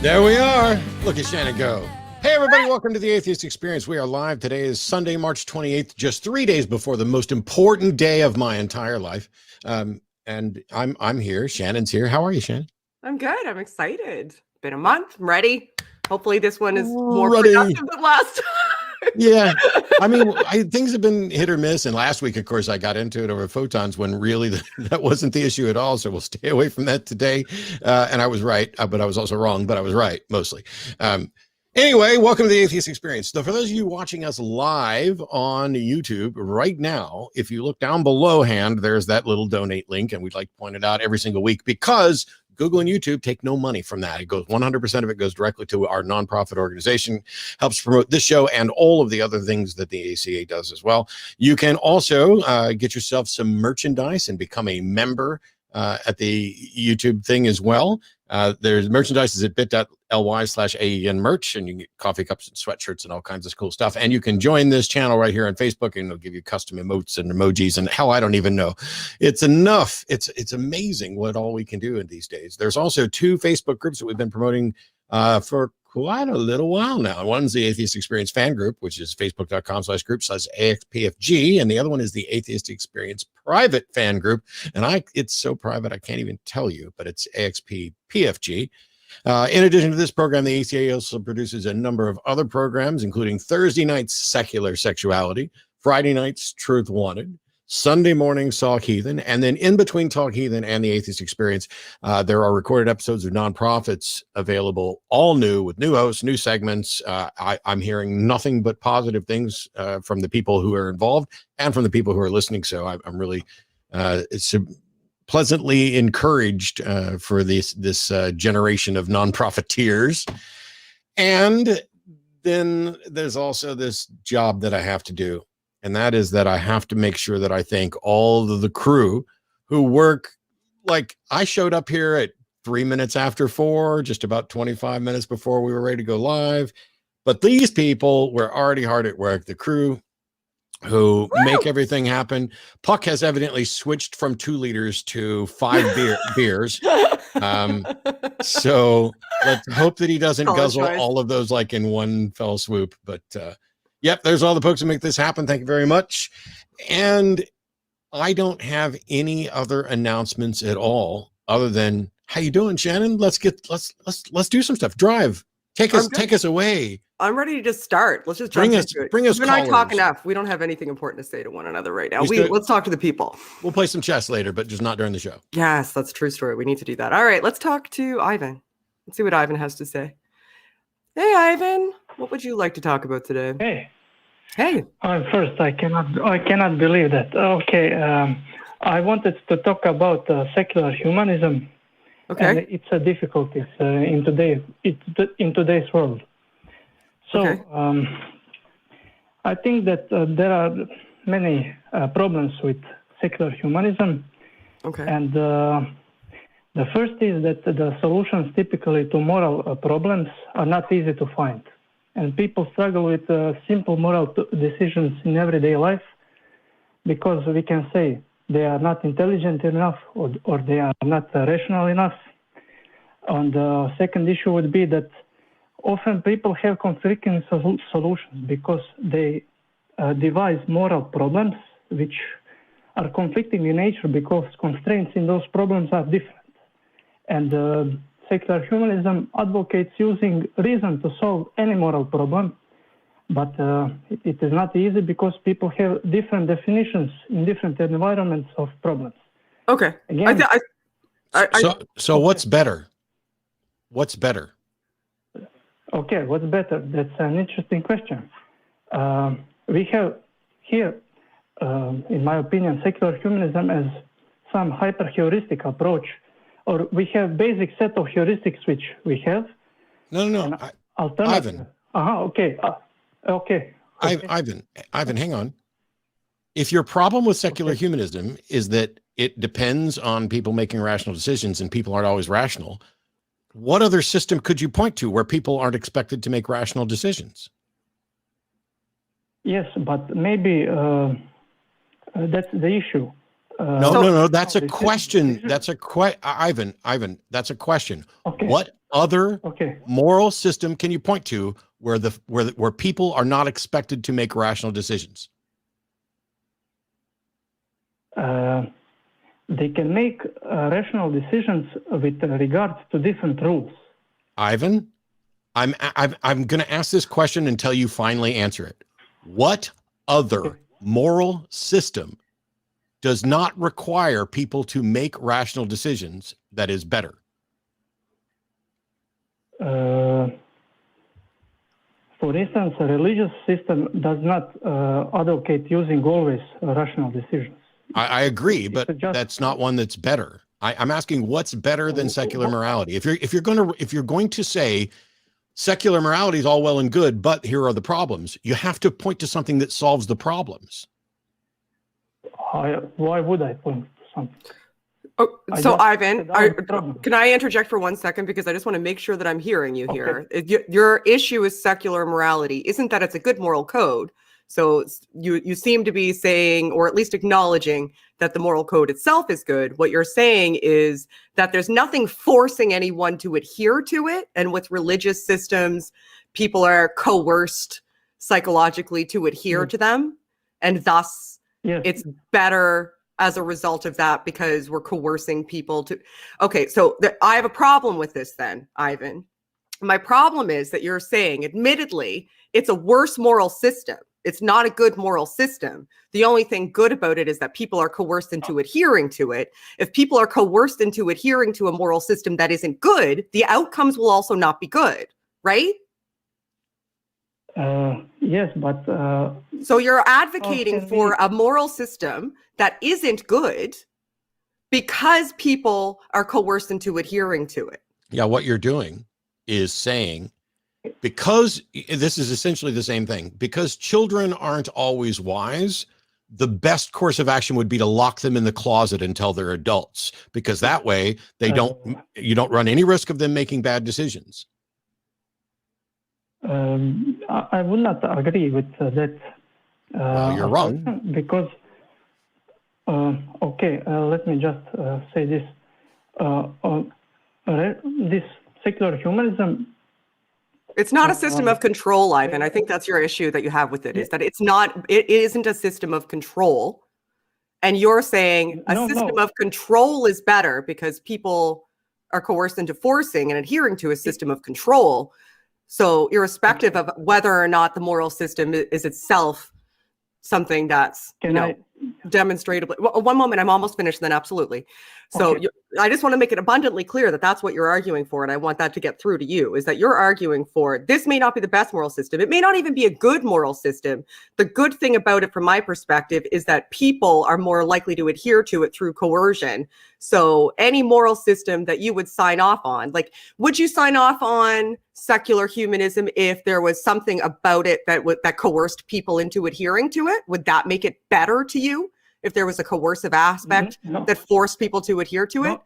There we are. Look at Shannon go. Hey, everybody. Welcome to the Atheist Experience. We are live. Today is Sunday, March 28th, just 3 days before the most important day of my entire life. And I'm here. Shannon's here. How are you, Shannon? I'm good. I'm excited. Been a month. I'm ready. Hopefully this one is more productive than last time. Yeah. I mean, things have been hit or miss. And last week, of course, I got into it over photons when really that wasn't the issue at all. So we'll stay away from that today. And I was right, but I was also wrong, but I was right mostly. Anyway, welcome to the Atheist Experience. So for those of you watching us live on YouTube right now, if you look down below hand, there's that little donate link. And we'd like to point it out every single week because Google and YouTube take no money from that. It goes 100% of it goes directly to our nonprofit organization, helps promote this show and all of the other things that the ACA does as well. You can also get yourself some merchandise and become a member at the YouTube thing as well. There's merchandise is at bit.ly/AEN merch, and you can get coffee cups and sweatshirts and all kinds of cool stuff. And you can join this channel right here on Facebook, and it'll give you custom emotes and emojis and hell, I don't even know. It's enough. It's amazing what all we can do in these days. There's also 2 Facebook groups that we've been promoting for quite a little while now. One's the Atheist Experience fan group, which is facebook.com/group/AXPFG. And the other one is the Atheist Experience private fan group. And it's so private, I can't even tell you, but it's AXPFG. In addition to this program, the ACA also produces a number of other programs, including Thursday night's Secular Sexuality, Friday night's Truth Wanted, Sunday morning Talk Heathen, and then in between Talk Heathen and the Atheist Experience, there are recorded episodes of Nonprofits available, all new, with new hosts, new segments. I'm hearing nothing but positive things from the people who are involved and from the people who are listening. So I'm really pleasantly encouraged for this generation of non-profiteers. And then there's also this job that I have to do. And that is that I have to make sure that I thank all of the crew who work. Like, I showed up here at 3 minutes after 4, just about 25 minutes before we were ready to go live. But these people were already hard at work. The crew who make everything happen. Puck has evidently switched from 2 liters to 5 beers. So let's hope that he doesn't guzzle all of those like in one fell swoop. But yep, there's all the folks who make this happen. Thank you very much. And I don't have any other announcements at all other than, how you doing, Shannon? Let's do some stuff. Drive. Take us away. I'm ready to just start. Let's just bring us. We're not talk enough. We don't have anything important to say to one another right now. Let's talk to the people. We'll play some chess later, but just not during the show. Yes, that's a true story. We need to do that. All right, let's talk to Ivan. Let's see what Ivan has to say. Hey, Ivan. What would you like to talk about today? Hey. First, I cannot believe that. Okay, I wanted to talk about secular humanism. Okay. And its difficulties in today's world. So okay. I think that there are many problems with secular humanism. Okay. And the first is that the solutions typically to moral problems are not easy to find. And people struggle with simple moral decisions in everyday life because we can say they are not intelligent enough or they are not rational enough. And the second issue would be that often people have conflicting solutions because they devise moral problems which are conflicting in nature because constraints in those problems are different. And secular humanism advocates using reason to solve any moral problem, but it is not easy because people have different definitions in different environments of problems. Okay. Again, so what's better? What's better? Okay, what's better? That's an interesting question. We have here, in my opinion, secular humanism as some hyper-heuristic approach, or we have basic set of heuristics which we have. No. Ivan. Okay. Okay. Ivan, hang on. If your problem with secular humanism is that it depends on people making rational decisions and people aren't always rational, what other system could you point to where people aren't expected to make rational decisions? Yes, but maybe that's the issue. No. That's a question. That's a Ivan. That's a question. Okay. What other moral system can you point to where people are not expected to make rational decisions? They can make rational decisions with regards to different rules. Ivan, I'm going to ask this question until you finally answer it. What other moral system does not require people to make rational decisions that is better? For instance, a religious system does not advocate using always rational decisions. I agree, but that's not one that's better. I'm asking what's better than secular morality. If you're going to say secular morality is all well and good, but here are the problems, you have to point to something that solves the problems. Why would I point to something? Oh, so Ivan, can I interject for 1 second? Because I just want to make sure that I'm hearing you here. Your issue is secular morality. Isn't that it's a good moral code? So you seem to be saying, or at least acknowledging, that the moral code itself is good. What you're saying is that there's nothing forcing anyone to adhere to it. And with religious systems, people are coerced psychologically to adhere to them. And thus it's better as a result of that because we're coercing people to. Okay, so I have a problem with this then, Ivan. My problem is that you're saying, admittedly, it's a worse moral system. It's not a good moral system. The only thing good about it is that people are coerced into adhering to it. If people are coerced into adhering to a moral system that isn't good, the outcomes will also not be good, right? Yes, but... So you're advocating for a moral system that isn't good because people are coerced into adhering to it. Yeah, what you're doing is saying, because this is essentially the same thing, because children aren't always wise, the best course of action would be to lock them in the closet until they're adults, because that way you don't run any risk of them making bad decisions. I would not agree with that. Well, you're wrong. Because, let me just say this. This secular humanism... It's not a system of control, Ivan. I think that's your issue that you have with it, is that it isn't a system of control. And you're saying a system of control is better because people are coerced into forcing and adhering to a system of control. So irrespective of whether or not the moral system is itself something that's demonstrably... Well, one moment, I'm almost finished then, absolutely. So I just want to make it abundantly clear that that's what you're arguing for, and I want that to get through to you, is that you're arguing for this may not be the best moral system. It may not even be a good moral system. The good thing about it from my perspective is that people are more likely to adhere to it through coercion. So any moral system that you would sign off on, like, would you sign off on secular humanism if there was something about it that coerced people into adhering to it? Would that make it better to you if there was a coercive aspect that forced people to adhere to it?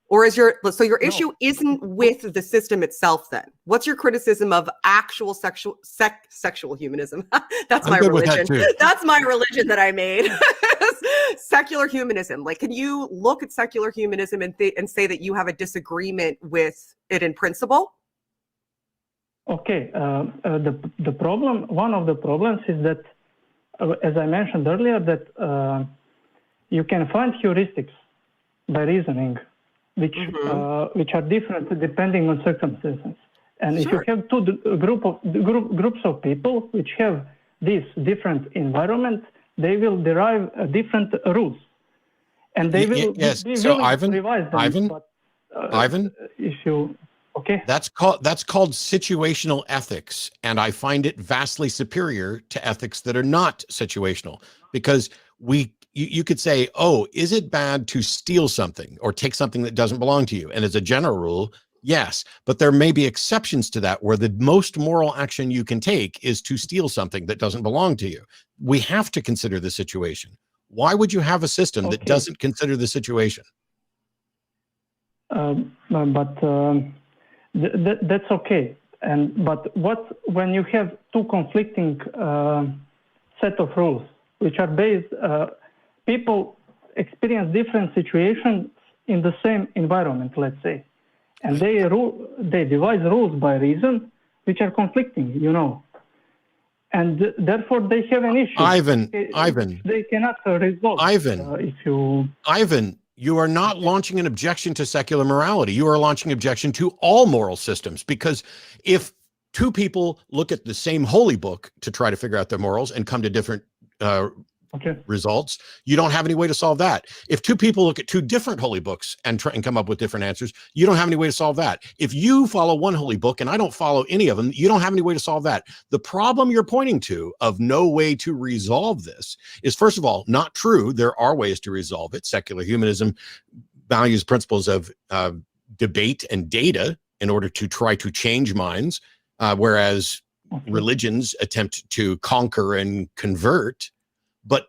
Or is your issue isn't with the system itself then? What's your criticism of actual sexual humanism? That's my religion. That's my religion that I made. Secular humanism. Like, can you look at secular humanism and say that you have a disagreement with it in principle? Okay. The problem, one of the problems is that, as I mentioned earlier, that you can find heuristics by reasoning, which are different depending on circumstances. And if you have two groups of people which have these different environments, they will derive different rules, and they will be willing to revise them. Ivan, if you that's called situational ethics, and I find it vastly superior to ethics that are not situational, because you could say, oh, is it bad to steal something or take something that doesn't belong to you? And as a general rule, yes, but there may be exceptions to that, where the most moral action you can take is to steal something that doesn't belong to you. We have to consider the situation. Why would you have a system that doesn't consider the situation? That's okay. But when you have two conflicting set of rules, which are based, people experience different situations in the same environment, let's say. And they devise rules by reason, which are conflicting, you know. And therefore they have an issue. Ivan, they cannot resolve. Ivan, you are not launching an objection to secular morality. You are launching an objection to all moral systems, because if two people look at the same holy book to try to figure out their morals and come to different results, you don't have any way to solve that. If two people look at two different holy books and try and come up with different answers, you don't have any way to solve that. If you follow one holy book and I don't follow any of them, you don't have any way to solve that. The problem you're pointing to of no way to resolve this is, first of all, not true. There are ways to resolve it. Secular humanism values principles of debate and data in order to try to change minds, whereas religions attempt to conquer and convert. But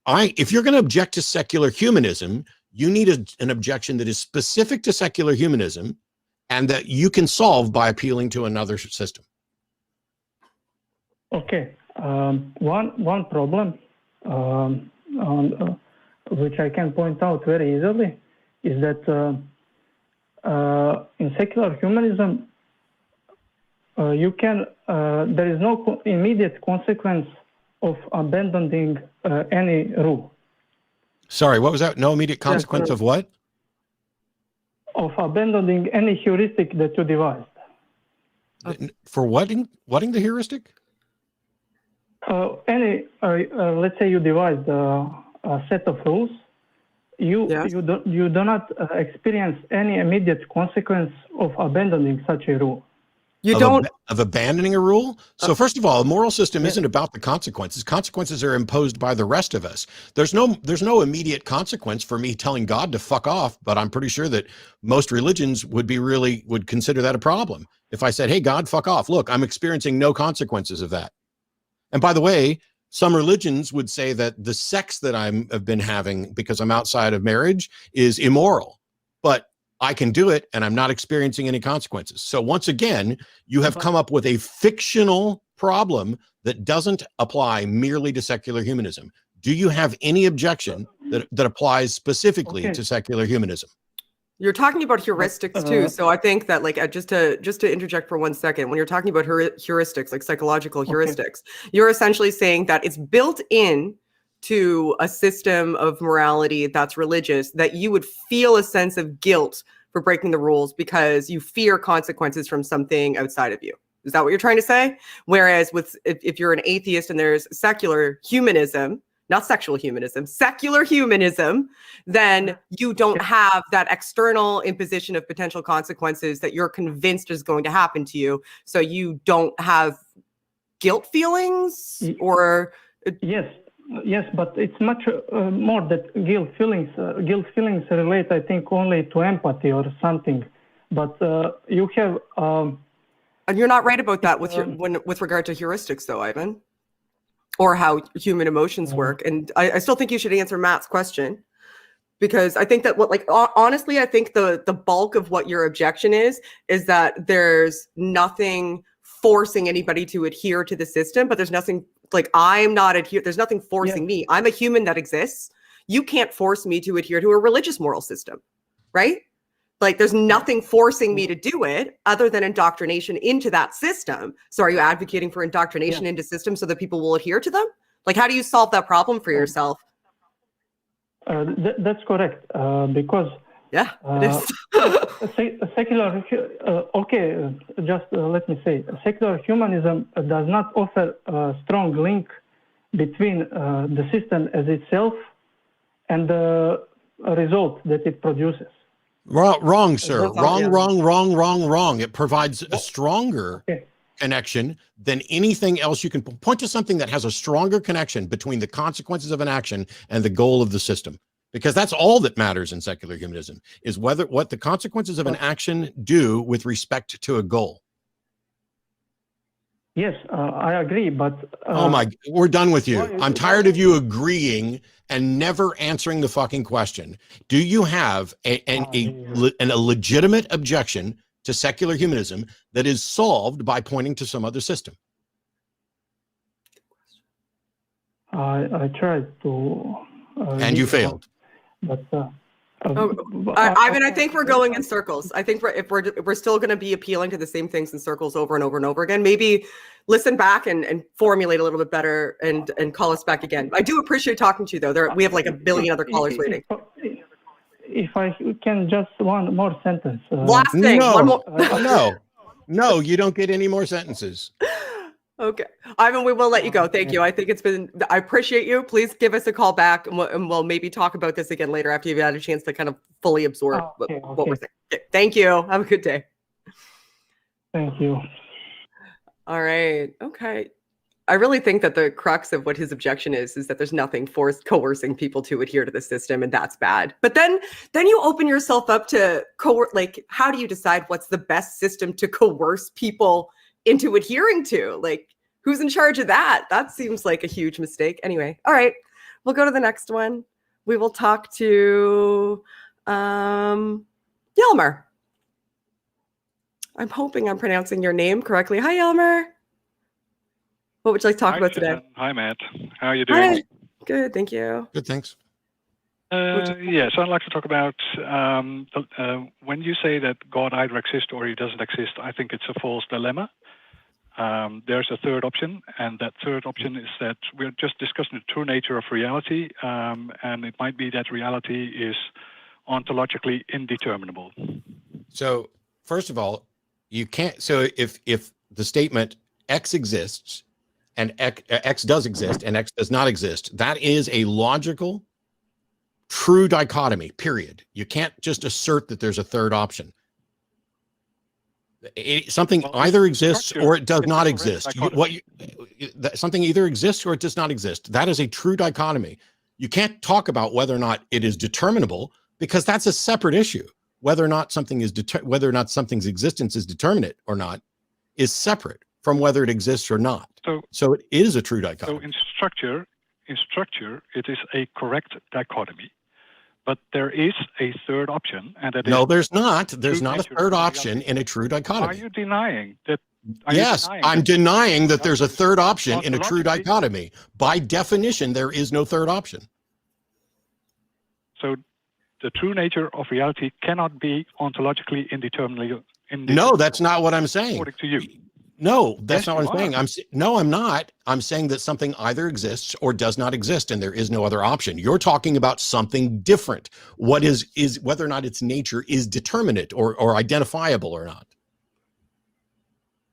if you're going to object to secular humanism, you need an objection that is specific to secular humanism and that you can solve by appealing to another system. Okay. One problem which I can point out very easily is that in secular humanism, there is no immediate consequence of abandoning any rule. Sorry, what was that? No immediate consequence of what? Of abandoning any heuristic that you devised. For whatting the heuristic? Let's say you devised a set of rules. You do not experience any immediate consequence of abandoning such a rule. Of abandoning a rule? So first of all, a moral system isn't about the consequences. Consequences are imposed by the rest of us. There's no immediate consequence for me telling God to fuck off, but I'm pretty sure that most religions would consider that a problem. If I said, hey, God, fuck off. Look, I'm experiencing no consequences of that. And by the way, some religions would say that the sex that I've been having because I'm outside of marriage is immoral. But I can do it and I'm not experiencing any consequences. So once again, you have come up with a fictional problem that doesn't apply merely to secular humanism. Do you have any objection that applies specifically to secular humanism? You're talking about heuristics too. So I think that, like, just to interject for 1 second, when you're talking about heuristics, like psychological heuristics, you're essentially saying that it's built in to a system of morality that's religious, that you would feel a sense of guilt for breaking the rules because you fear consequences from something outside of you. Is that what you're trying to say? Whereas if you're an atheist and there's secular humanism, not sexual humanism, secular humanism, then you don't have that external imposition of potential consequences that you're convinced is going to happen to you. So you don't have guilt feelings or... Yes, but it's much more that guilt feelings. Guilt feelings relate, I think, only to empathy or something. But you have... and you're not right about that with regard to heuristics, though, Ivan, or how human emotions work. And I still think you should answer Matt's question, because I think that honestly, I think the bulk of what your objection is that there's nothing forcing anybody to adhere to the system, but there's nothing... Like, I'm not adhere. There's nothing forcing me. I'm a human that exists. You can't force me to adhere to a religious moral system, right? Like, there's nothing forcing me to do it other than indoctrination into that system. So are you advocating for indoctrination into systems so that people will adhere to them? Like, how do you solve that problem for yourself? That's correct. Because it is. Secular, let me say, secular humanism does not offer a strong link between the system as itself and the result that it produces. Wrong, sir. Wrong. It provides a stronger connection than anything else. You can point to something that has a stronger connection between the consequences of an action and the goal of the system. Because that's all that matters in secular humanism, is what the consequences of an action do with respect to a goal. Yes, I agree, but... we're done with you. I'm tired of you agreeing and never answering the fucking question. Do you have a legitimate objection to secular humanism that is solved by pointing to some other system? I tried to... and you failed. But Ivan, I think we're going in circles. I think we're still going to be appealing to the same things in circles over and over and over again. Maybe listen back and formulate a little bit better and call us back again. I do appreciate talking to you, though. We have like a billion other callers waiting. If I can, just one more sentence. Last thing. No, one more. No, you don't get any more sentences. Okay, Ivan, we will let you go. Thank you. I think I appreciate you. Please give us a call back and we'll maybe talk about this again later after you've had a chance to kind of fully absorb what we're saying. Okay, thank you. Have a good day. Thank you. All right. Okay. I really think that the crux of what his objection is that there's nothing coercing people to adhere to the system, and that's bad. But then you open yourself up to like, how do you decide what's the best system to coerce people into adhering to? Like, who's in charge of that? That seems like a huge mistake. Anyway, all right, we'll go to the next one. We will talk to Jelmer. I'm hoping I'm pronouncing your name correctly. Hi, Jelmer. What would you like to talk about today? Hi, Matt. How are you doing? Hi. Good, thank you. Good, thanks. Yes, I'd like to talk about when you say that God either exists or he doesn't exist. I think it's a false dilemma. There's a third option, and that third option is that we're just discussing the true nature of reality, and it might be that reality is ontologically indeterminable. So, first of all, you can't. So, if the statement X exists and X does exist and X does not exist, that is a logical, true dichotomy, period. You can't just assert that there's a third option. Something either exists or it does not exist. Something either exists or it does not exist. That is a true dichotomy. You can't talk about whether or not it is determinable, because that's a separate issue. Whether or not something is whether or not something's existence is determinate or not is separate from whether it exists or not. So it is a true dichotomy. So in structure, it is a correct dichotomy. But there is a third option, and that no, there's not. There's not a third option in a true dichotomy. Are you denying that? Yes, I'm denying that there's a third option in a true dichotomy. By definition, there is no third option. So the true nature of reality cannot be ontologically indeterminately. No, that's not what I'm saying. According to you. No, that's not what I'm saying. I'm not. I'm saying that something either exists or does not exist, and there is no other option. You're talking about something different. What is whether or not its nature is determinate or identifiable or not.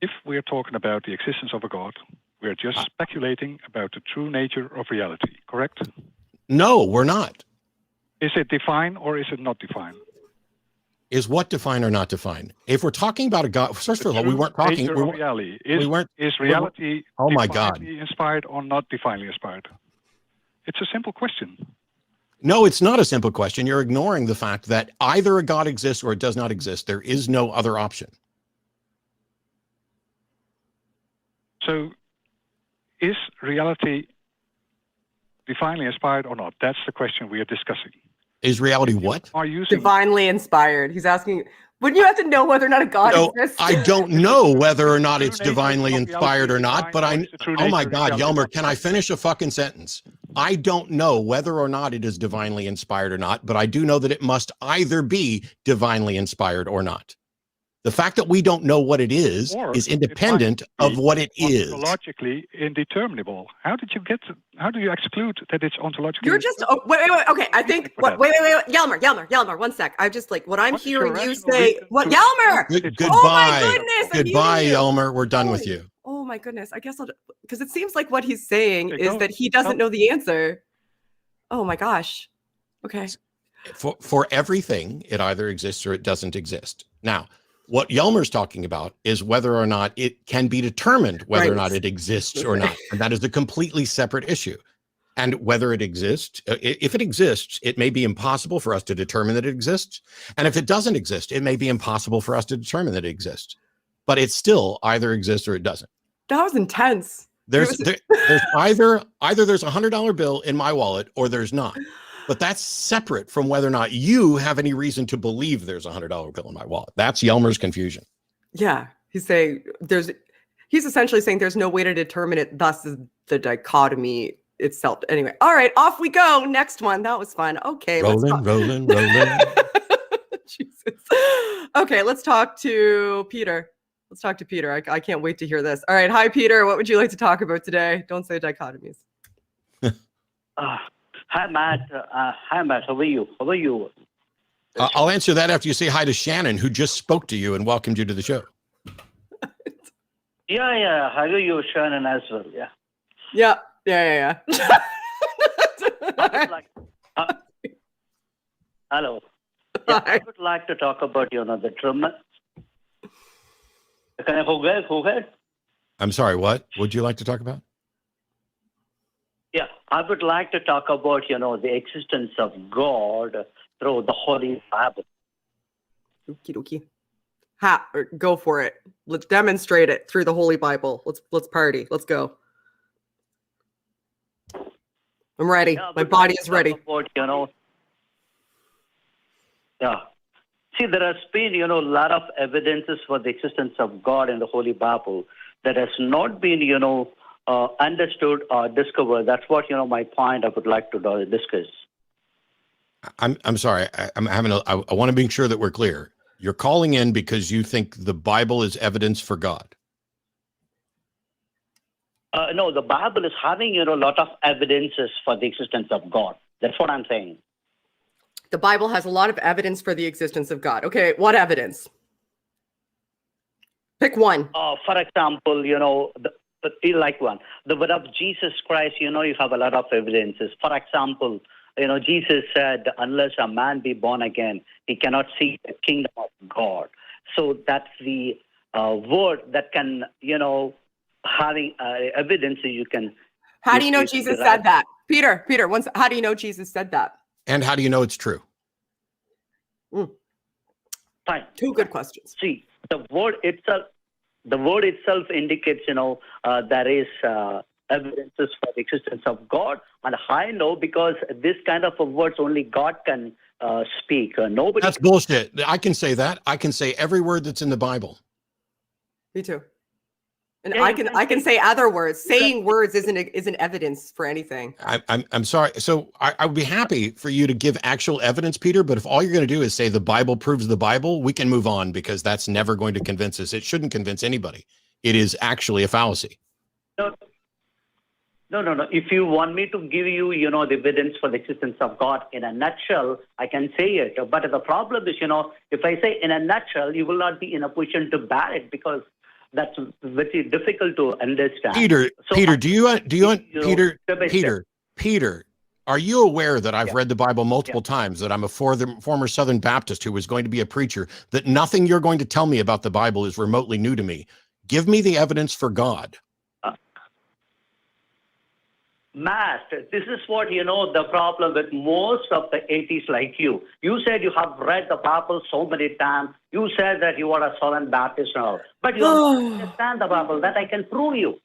If we're talking about the existence of a God, we're just speculating about the true nature of reality, correct? No, we're not. Is it defined or is it not defined? Is what defined or not defined? If we're talking about a God, first of all, we weren't talking. Is reality oh my God, inspired or not divinely inspired? It's a simple question. No, it's not a simple question. You're ignoring the fact that either a God exists or it does not exist. There is no other option. So, is reality divinely inspired or not? That's the question we are discussing. Is reality what? Are using divinely inspired? He's asking, wouldn't you have to know whether or not a God exists? I don't know whether or not it's divinely inspired or not, but oh my God, Jelmer, can I finish a fucking sentence? I don't know whether or not it is divinely inspired or not, but I do know that it must either be divinely inspired or not. The fact that we don't know what it is independent of what it is. Ontologically indeterminable. How do you exclude that it's ontologically? You're just wait. Okay, I think wait, Jelmer, 1 sec. I just like what I'm hearing you say. What, Jelmer? Goodbye. Oh my goodness. Goodbye, Jelmer. We're done with you. Oh my goodness. I guess because it seems like what he's saying is that he doesn't know the answer. Oh my gosh. Okay. For everything, it either exists or it doesn't exist. Now, what Jelmer's talking about is whether or not it can be determined whether or not it exists or not. And that is a completely separate issue. And whether it exists, if it exists, it may be impossible for us to determine that it exists. And if it doesn't exist, it may be impossible for us to determine that it exists. But it still either exists or it doesn't. That was intense. There's either there's a $100 bill in my wallet or there's not. But that's separate from whether or not you have any reason to believe there's a $100 bill in my wallet. That's Jelmer's confusion. Yeah, he's saying he's essentially saying there's no way to determine it. Thus, the dichotomy itself. Anyway, all right, off we go. Next one. That was fun. Okay, rolling. Jesus. Okay, let's talk to Peter. I can't wait to hear this. All right, hi Peter. What would you like to talk about today? Don't say dichotomies. Hi Matt. How are you? I'll answer that after you say hi to Shannon, who just spoke to you and welcomed you to the show. Yeah. How are you, Shannon, as well? Yeah. Hello. Yeah, I would like to talk about, the Truman. Can I go ahead? I'm sorry, what would you like to talk about? Yeah, I would like to talk about, the existence of God through the Holy Bible. Okie dokie. Go for it. Let's demonstrate it through the Holy Bible. Let's party. Let's go. I'm ready. Yeah, my body is ready. About, yeah. See, there has been, a lot of evidences for the existence of God in the Holy Bible that has not been, understood or discovered. That's what, my point I would like to discuss. I'm sorry. I want to make sure that we're clear. You're calling in because you think the Bible is evidence for God. No, the Bible is having, a lot of evidences for the existence of God. That's what I'm saying. The Bible has a lot of evidence for the existence of God. Okay, what evidence? Pick one. For example, like one. The word of Jesus Christ, you have a lot of evidences. For example, Jesus said, unless a man be born again, he cannot see the kingdom of God. So that's the word that can, having evidence you can. How do you know Jesus said that? Peter, how do you know Jesus said that? And how do you know it's true? Fine. Two good questions. See, the word itself indicates, there is evidences for the existence of God. And I know because this kind of words only God can speak. Nobody. That's bullshit. I can say that. I can say every word that's in the Bible. Me too. And Yeah, I can say other words. Saying words isn't evidence for anything. I'm sorry. So I would be happy for you to give actual evidence, Peter. But if all you're going to do is say the Bible proves the Bible, we can move on because that's never going to convince us. It shouldn't convince anybody. It is actually a fallacy. No. If you want me to give you, the evidence for the existence of God in a nutshell, I can say it. But the problem is, if I say in a nutshell, you will not be in a position to bear it because that's very difficult to understand. Peter, Peter, are you aware that I've read the Bible multiple times, that I'm a former Southern Baptist who was going to be a preacher, that nothing you're going to tell me about the Bible is remotely new to me? Give me the evidence for God. Matt, this is what, the problem with most of the atheists like you. You said you have read the Bible so many times. You said that you are a Southern Baptist now. But you don't understand the Bible. That I can prove you.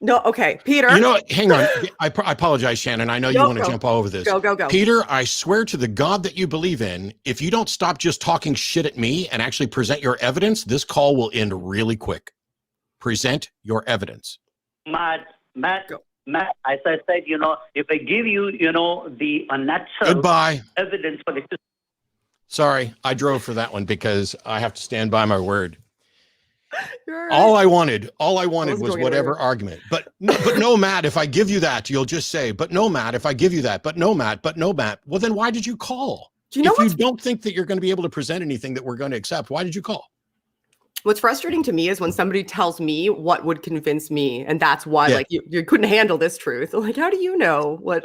No, okay. Peter. Hang on. I apologize, Shannon. I know you want to jump all over this. Go. Peter, I swear to the God that you believe in, if you don't stop just talking shit at me and actually present your evidence, this call will end really quick. Present your evidence. Matt, as I said, if I give you, the unnatural evidence for the. Sorry, I drove for that one because I have to stand by my word. You're right. All I wanted was whatever argument. But no, Matt, if I give you that, you'll just say, but no, Matt, if I give you that, but no, Matt. Well, then why did you call? If you don't think that you're going to be able to present anything that we're going to accept, why did you call? What's frustrating to me is when somebody tells me what would convince me, and that's why you couldn't handle this truth. Like, how do you know what?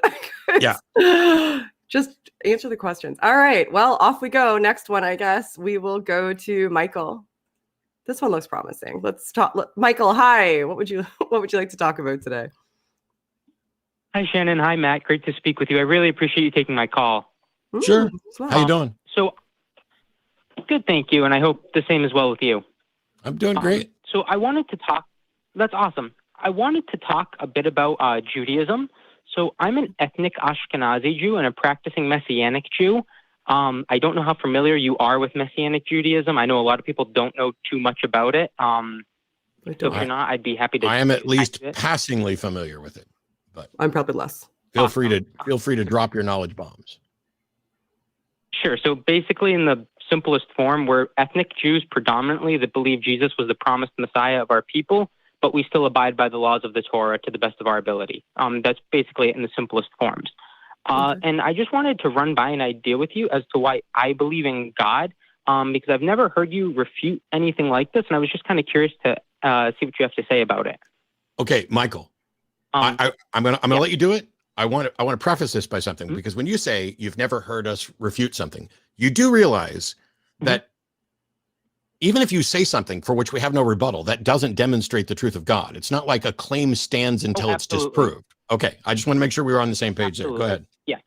Just answer the questions. All right. Well, off we go. Next one, I guess we will go to Michael. This one looks promising. Let's talk. Michael, hi. What would you like to talk about today? Hi, Shannon. Hi, Matt. Great to speak with you. I really appreciate you taking my call. Sure. How you doing? So good, thank you. And I hope the same as well with you. I'm doing great. So I wanted to talk. That's awesome. I wanted to talk a bit about Judaism. So I'm an ethnic Ashkenazi Jew and a practicing Messianic Jew. I don't know how familiar you are with Messianic Judaism. I know a lot of people don't know too much about it. So if you're not, I'd be happy to. I am at least passingly familiar with it. but I'm probably less. feel free to drop your knowledge bombs. Sure. So basically, in the simplest form, we're ethnic Jews predominantly that believe Jesus was the promised Messiah of our people, but we still abide by the laws of the Torah to the best of our ability. That's basically it in the simplest forms. And I just wanted to run by an idea with you as to why I believe in God, because I've never heard you refute anything like this, and I was just kind of curious to see what you have to say about it. Okay, Michael, I'm gonna let you do it. I want to preface this by something, because when you say you've never heard us refute something, you do realize that even if you say something for which we have no rebuttal, that doesn't demonstrate the truth of God. It's not like a claim stands until it's disproved. Okay, I just want to make sure we were on the same page there. Go ahead. Yeah.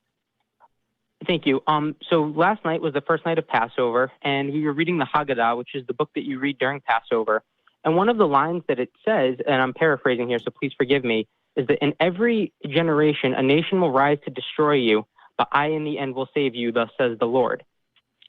Thank you. So last night was the first night of Passover, and we were reading the Haggadah, which is the book that you read during Passover. And one of the lines that it says, and I'm paraphrasing here, so please forgive me, is that in every generation, a nation will rise to destroy you, but I in the end will save you, thus says the Lord.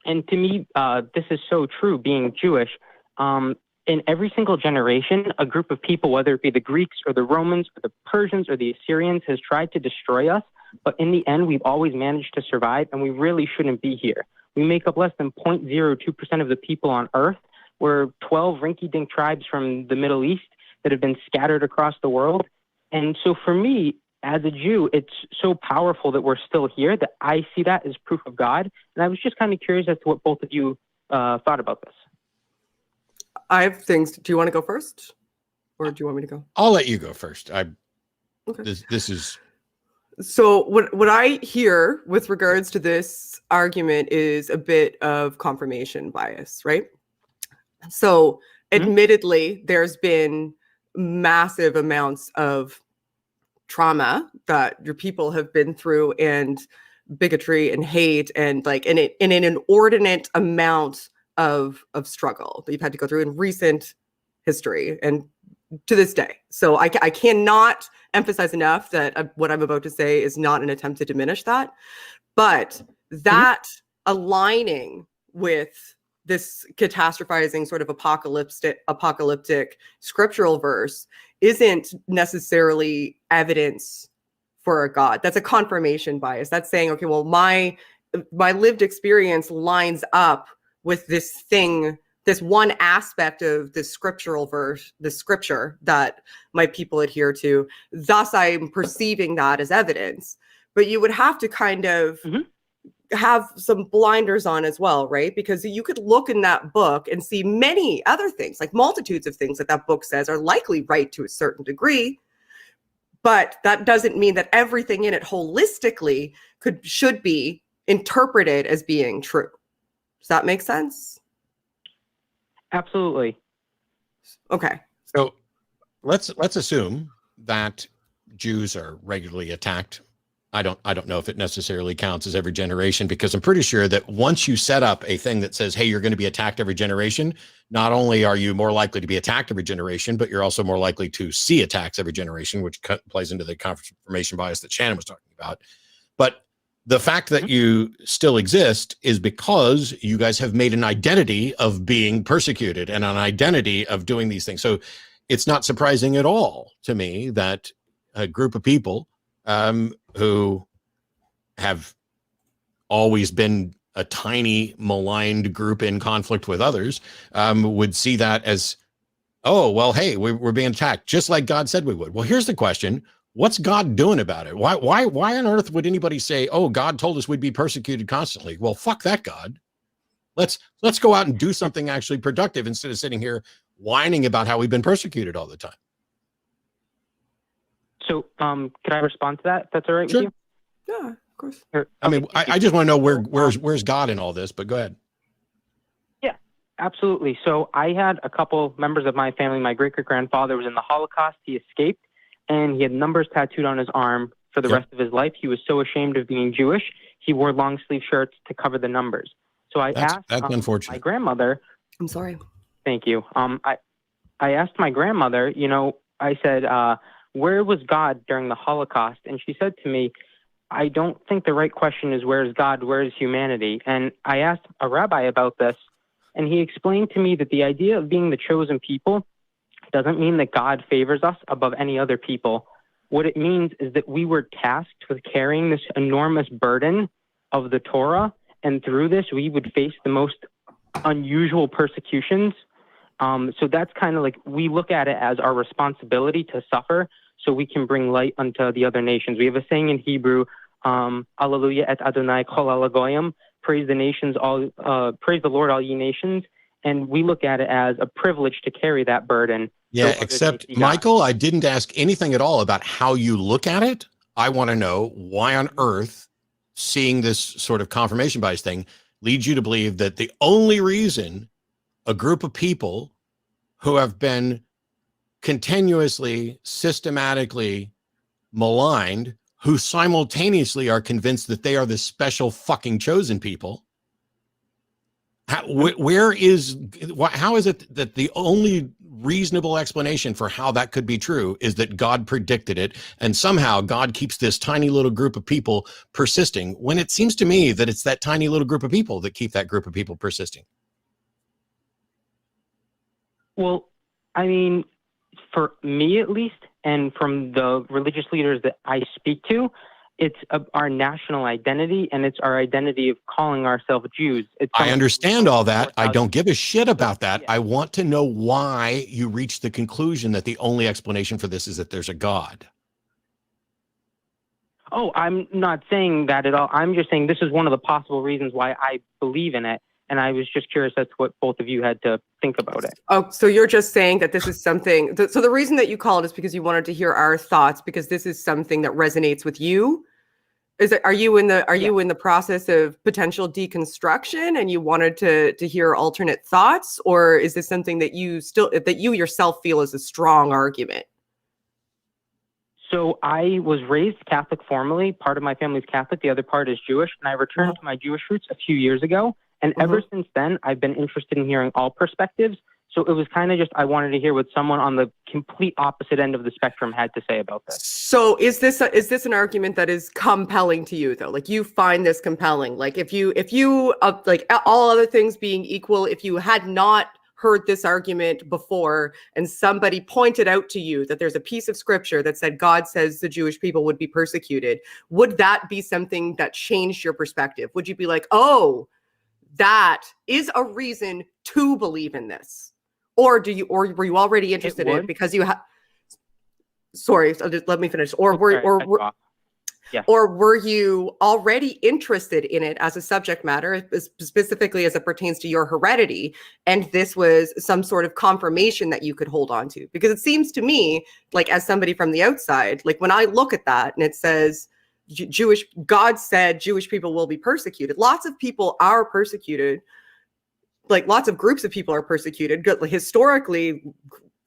And to me, this is so true, being Jewish. In every single generation, a group of people, whether it be the Greeks or the Romans or the Persians or the Assyrians, has tried to destroy us. But in the end, we've always managed to survive, and we really shouldn't be here. We make up less than 0.02% of the people on Earth. We're 12 rinky-dink tribes from the Middle East that have been scattered across the world. And so for me, as a Jew, it's so powerful that we're still here that I see that as proof of God. And I was just kind of curious as to what both of you thought about this. I have things. Do you want to go first? Or do you want me to go? I'll let you go first. Okay. This is... So what I hear with regards to this argument is a bit of confirmation bias, right? So admittedly, there's been massive amounts of trauma that your people have been through, and bigotry and hate, and an inordinate amount of struggle that you've had to go through in recent history and to this day. So I cannot emphasize enough that what I'm about to say is not an attempt to diminish that, but that aligning with this catastrophizing sort of apocalyptic scriptural verse isn't necessarily evidence for a God. That's a confirmation bias. That's saying, okay, well, my lived experience lines up with this thing, this one aspect of the scriptural verse, the scripture that my people adhere to. Thus, I'm perceiving that as evidence. But you would have to kind of have some blinders on as well, right? Because you could look in that book and see many other things, like multitudes of things that book says are likely right to a certain degree. But that doesn't mean that everything in it holistically should be interpreted as being true. Does that make sense? Absolutely. Okay. So let's assume that Jews are regularly attacked. I don't know if it necessarily counts as every generation, because I'm pretty sure that once you set up a thing that says, hey, you're going to be attacked every generation, not only are you more likely to be attacked every generation, but you're also more likely to see attacks every generation, which plays into the confirmation bias that Shannon was talking about. But the fact that you still exist is because you guys have made an identity of being persecuted and an identity of doing these things. So it's not surprising at all to me that a group of people who have always been a tiny maligned group in conflict with others would see that as, oh, well, hey, we're being attacked just like God said we would. Well, here's the question. What's God doing about it? Why on earth would anybody say, oh, God told us we'd be persecuted constantly? Well, fuck that God. Let's go out and do something actually productive instead of sitting here whining about how we've been persecuted all the time. So could I respond to that? If that's all right Sure. with you? Yeah, of course. I mean, I just want to know where's God in all this, but go ahead. Yeah, absolutely. So I had a couple members of my family. My great-great-grandfather was in the Holocaust. He escaped, and he had numbers tattooed on his arm for the rest of his life. He was so ashamed of being Jewish, he wore long-sleeve shirts to cover the numbers. So that's unfortunate. My grandmother. I'm sorry. Thank you. I asked my grandmother, I said, where was God during the Holocaust? And she said to me, I don't think the right question is where is God, where is humanity? And I asked a rabbi about this, and he explained to me that the idea of being the chosen people doesn't mean that God favors us above any other people. what it means is that we were tasked with carrying this enormous burden of the Torah, and through this, we would face the most unusual persecutions. So that's kind of like, we look at it as our responsibility to suffer so we can bring light unto the other nations. We have a saying in Hebrew, Alleluia et Adonai kol alagoyim, praise the nations, praise the Lord, all ye nations. And we look at it as a privilege to carry that burden. Yeah, except, Michael, I didn't ask anything at all about how you look at it. I want to know why on earth seeing this sort of confirmation bias thing leads you to believe that the only reason a group of people who have been continuously, systematically maligned, who simultaneously are convinced that they are the special fucking chosen people, how is it that the only reasonable explanation for how that could be true is that God predicted it, and somehow God keeps this tiny little group of people persisting, when it seems to me that it's that tiny little group of people that keep that group of people persisting? Well, I mean, for me at least, and from the religious leaders that I speak to, it's our national identity, and it's our identity of calling ourselves Jews. I understand all that. I don't give a shit about that. I want to know why you reached the conclusion that the only explanation for this is that there's a God. Oh, I'm not saying that at all. I'm just saying this is one of the possible reasons why I believe in it. And I was just curious as to what both of you had to think about it. Oh, so you're just saying that this is something. So the reason that you called is because you wanted to hear our thoughts, because this is something that resonates with you. Are you in the process of potential deconstruction, and you wanted to hear alternate thoughts, or is this something that you yourself feel is a strong argument? So I was raised Catholic formally. Part of my family is Catholic, the other part is Jewish, and I returned to my Jewish roots a few years ago. And ever since then, I've been interested in hearing all perspectives. So it was kind of just, I wanted to hear what someone on the complete opposite end of the spectrum had to say about this. So is this an argument that is compelling to you, though? Like, you find this compelling? Like, if you like, all other things being equal, if you had not heard this argument before and somebody pointed out to you that there's a piece of scripture that said God says the Jewish people would be persecuted, would that be something that changed your perspective? Would you be like, oh, that is a reason to believe in this? Or were you already interested in it because you sorry, so just let me finish. Or were you already interested in it as a subject matter, specifically as it pertains to your heredity, and this was some sort of confirmation that you could hold on to? Because it seems to me, like, as somebody from the outside, like, when I look at that and it says God said Jewish people will be persecuted. Lots of people are persecuted. Like, lots of groups of people are persecuted. Historically,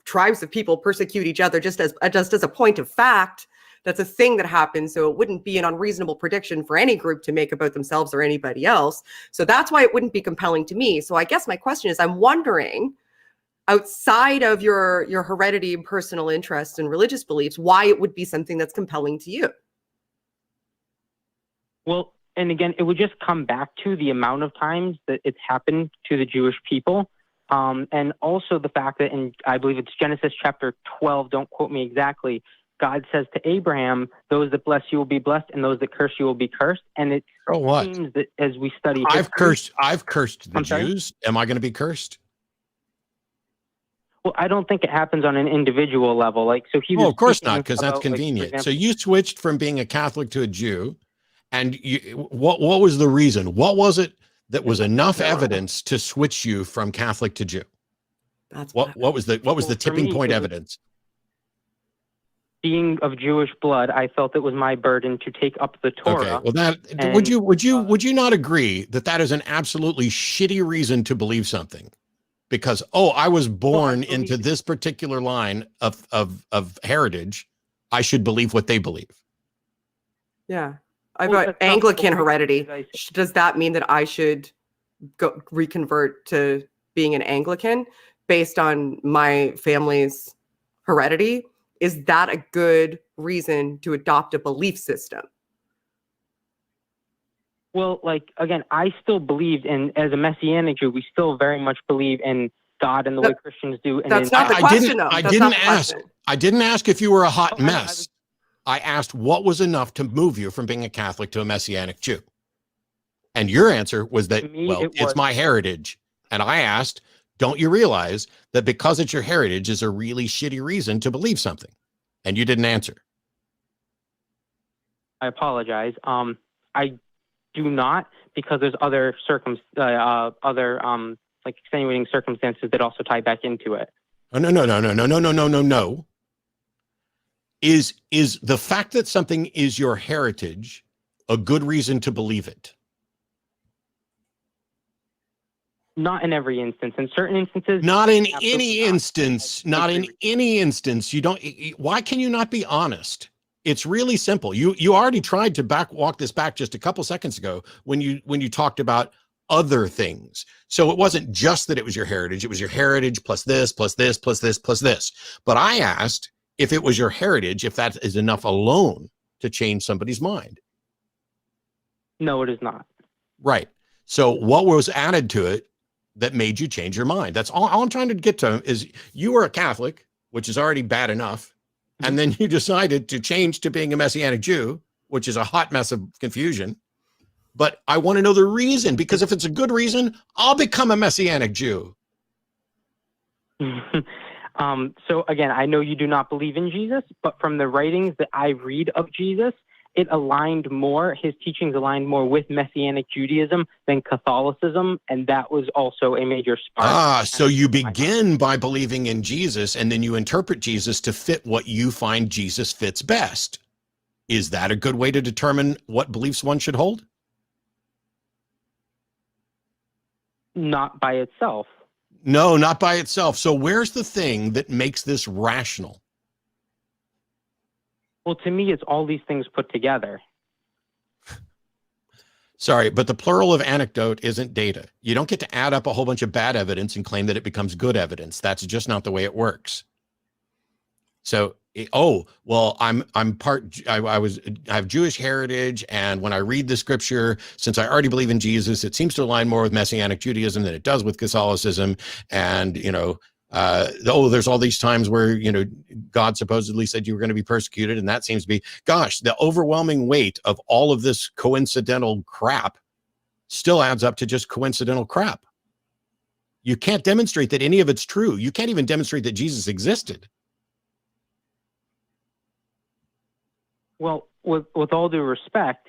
tribes of people persecute each other just as a point of fact. That's a thing that happens. So it wouldn't be an unreasonable prediction for any group to make about themselves or anybody else. So that's why it wouldn't be compelling to me. So I guess my question is, I'm wondering, outside of your heredity and personal interests and religious beliefs, why it would be something that's compelling to you. Well, and again, it would just come back to the amount of times that it's happened to the Jewish people. And also the fact that I believe it's Genesis chapter 12, don't quote me exactly, God says to Abraham, those that bless you will be blessed, and those that curse you will be cursed. And it seems that as we study history, I've cursed the Jews. Am I going to be cursed? Well, I don't think it happens on an individual level. Like, so he. Well, of course not, because that's convenient. Like, so you switched from being a Catholic to a Jew. And what was the reason? What was it that was enough evidence to switch you from Catholic to Jew? What was the tipping point evidence? Being of Jewish blood, I felt it was my burden to take up the Torah. Okay. Well, would you not agree that is an absolutely shitty reason to believe something? Because I was born into this particular line of heritage, I should believe what they believe. Yeah. I've got Anglican heredity. Does that mean that I should go reconvert to being an Anglican based on my family's heredity? Is that a good reason to adopt a belief system? Well, like, again, I still believed in, as a Messianic Jew, we still very much believe in God and the way Christians do. And that's not the question, though. I didn't ask if you were a hot mess. I asked what was enough to move you from being a Catholic to a Messianic Jew. And your answer was that, it's my heritage. And I asked, don't you realize that because it's your heritage is a really shitty reason to believe something? And you didn't answer. I apologize. I do not, because there's other like extenuating circumstances that also tie back into it. Oh, no. Is the fact that something is your heritage a good reason to believe it? Not in every instance. In certain instances. Not in any instance. Not in any instance. You don't. Why can you not be honest? It's really simple. You already tried to walk this back just a couple seconds ago when you talked about other things. So it wasn't just that it was your heritage. It was your heritage plus this, plus this, plus this, plus this. But I asked if it was your heritage, if that is enough alone to change somebody's mind. No, it is not. Right. So what was added to it that made you change your mind? That's all I'm trying to get to is you were a Catholic, which is already bad enough. And then you decided to change to being a Messianic Jew, which is a hot mess of confusion. But I want to know the reason, because if it's a good reason, I'll become a Messianic Jew. So again, I know you do not believe in Jesus, but from the writings that I read of Jesus, his teachings aligned more with Messianic Judaism than Catholicism, and that was also a major spark. So you begin by believing in Jesus, and then you interpret Jesus to fit what you find Jesus fits best. Is that a good way to determine what beliefs one should hold? Not by itself. No, not by itself. So where's the thing that makes this rational? Well, to me, it's all these things put together. Sorry, but the plural of anecdote isn't data. You don't get to add up a whole bunch of bad evidence and claim that it becomes good evidence. That's just not the way it works. So, I have Jewish heritage, and when I read the scripture, since I already believe in Jesus, it seems to align more with Messianic Judaism than it does with Catholicism. And there's all these times where God supposedly said you were going to be persecuted, and that seems to be, gosh, the overwhelming weight of all of this coincidental crap still adds up to just coincidental crap. You can't demonstrate that any of it's true. You can't even demonstrate that Jesus existed. Well, with all due respect,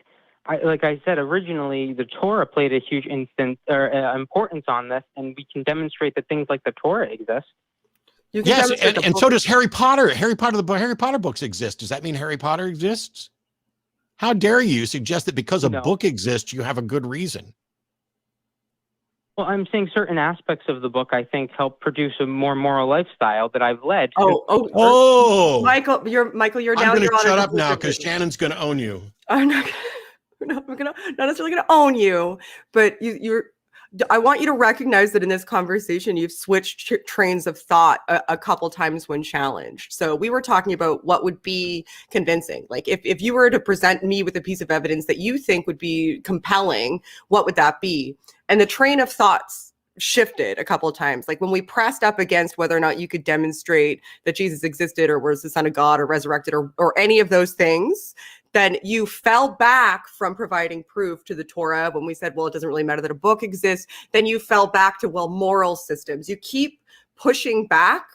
like I said originally, the Torah played a huge importance on this, and we can demonstrate that things like the Torah exist. Yes, and so does Harry Potter. The Harry Potter books exist. Does that mean Harry Potter exists? How dare you suggest that because a book exists, you have a good reason? Well, I'm saying certain aspects of the book, I think, help produce a more moral lifestyle that I've led. Michael, you're now. I'm going to shut up now because Shannon's going to own you. I'm not necessarily going to own you, but I want you to recognize that in this conversation, you've switched trains of thought a couple times when challenged. So we were talking about what would be convincing. Like if you were to present me with a piece of evidence that you think would be compelling, what would that be? And the train of thoughts shifted a couple of times. Like when we pressed up against whether or not you could demonstrate that Jesus existed or was the Son of God or resurrected or any of those things, then you fell back from providing proof to the Torah. When we said, well, it doesn't really matter that a book exists, then you fell back to, well, moral systems. You keep pushing back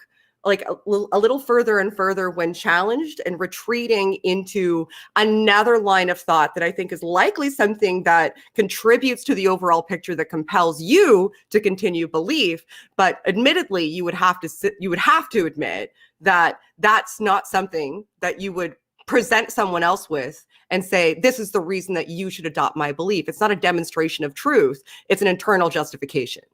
like a little further and further when challenged and retreating into another line of thought that I think is likely something that contributes to the overall picture that compels you to continue belief. But admittedly, you would have to admit that that's not something that you would present someone else with and say, this is the reason that you should adopt my belief. It's not a demonstration of truth. It's an internal justification.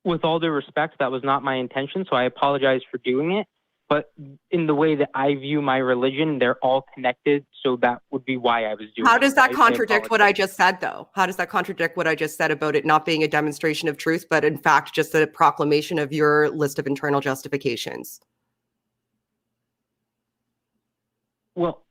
With all due respect, that was not my intention, so I apologize for doing it. But in the way that I view my religion, they're all connected, so that would be why I was doing it. How does that contradict what I just said, though? How does that contradict what I just said about it not being a demonstration of truth, but in fact just a proclamation of your list of internal justifications? Well,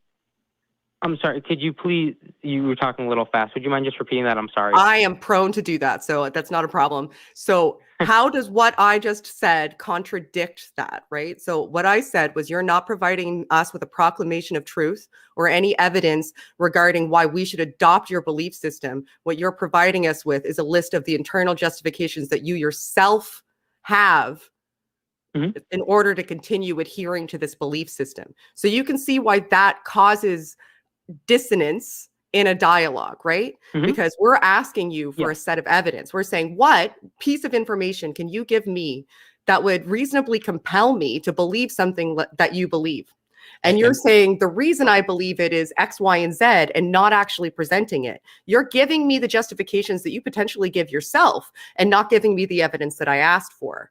I'm sorry. Could you please, you were talking a little fast. Would you mind just repeating that? I'm sorry. I am prone to do that, so that's not a problem. So how does what I just said contradict that, right? So what I said was you're not providing us with a proclamation of truth or any evidence regarding why we should adopt your belief system. What you're providing us with is a list of the internal justifications that you yourself have in order to continue adhering to this belief system. So you can see why that causes dissonance in a dialogue, right? Because we're asking you for a set of evidence. We're saying, what piece of information can you give me that would reasonably compel me to believe something that you believe? And you're saying the reason I believe it is X, Y, and Z, and not actually presenting it. You're giving me the justifications that you potentially give yourself and not giving me the evidence that I asked for.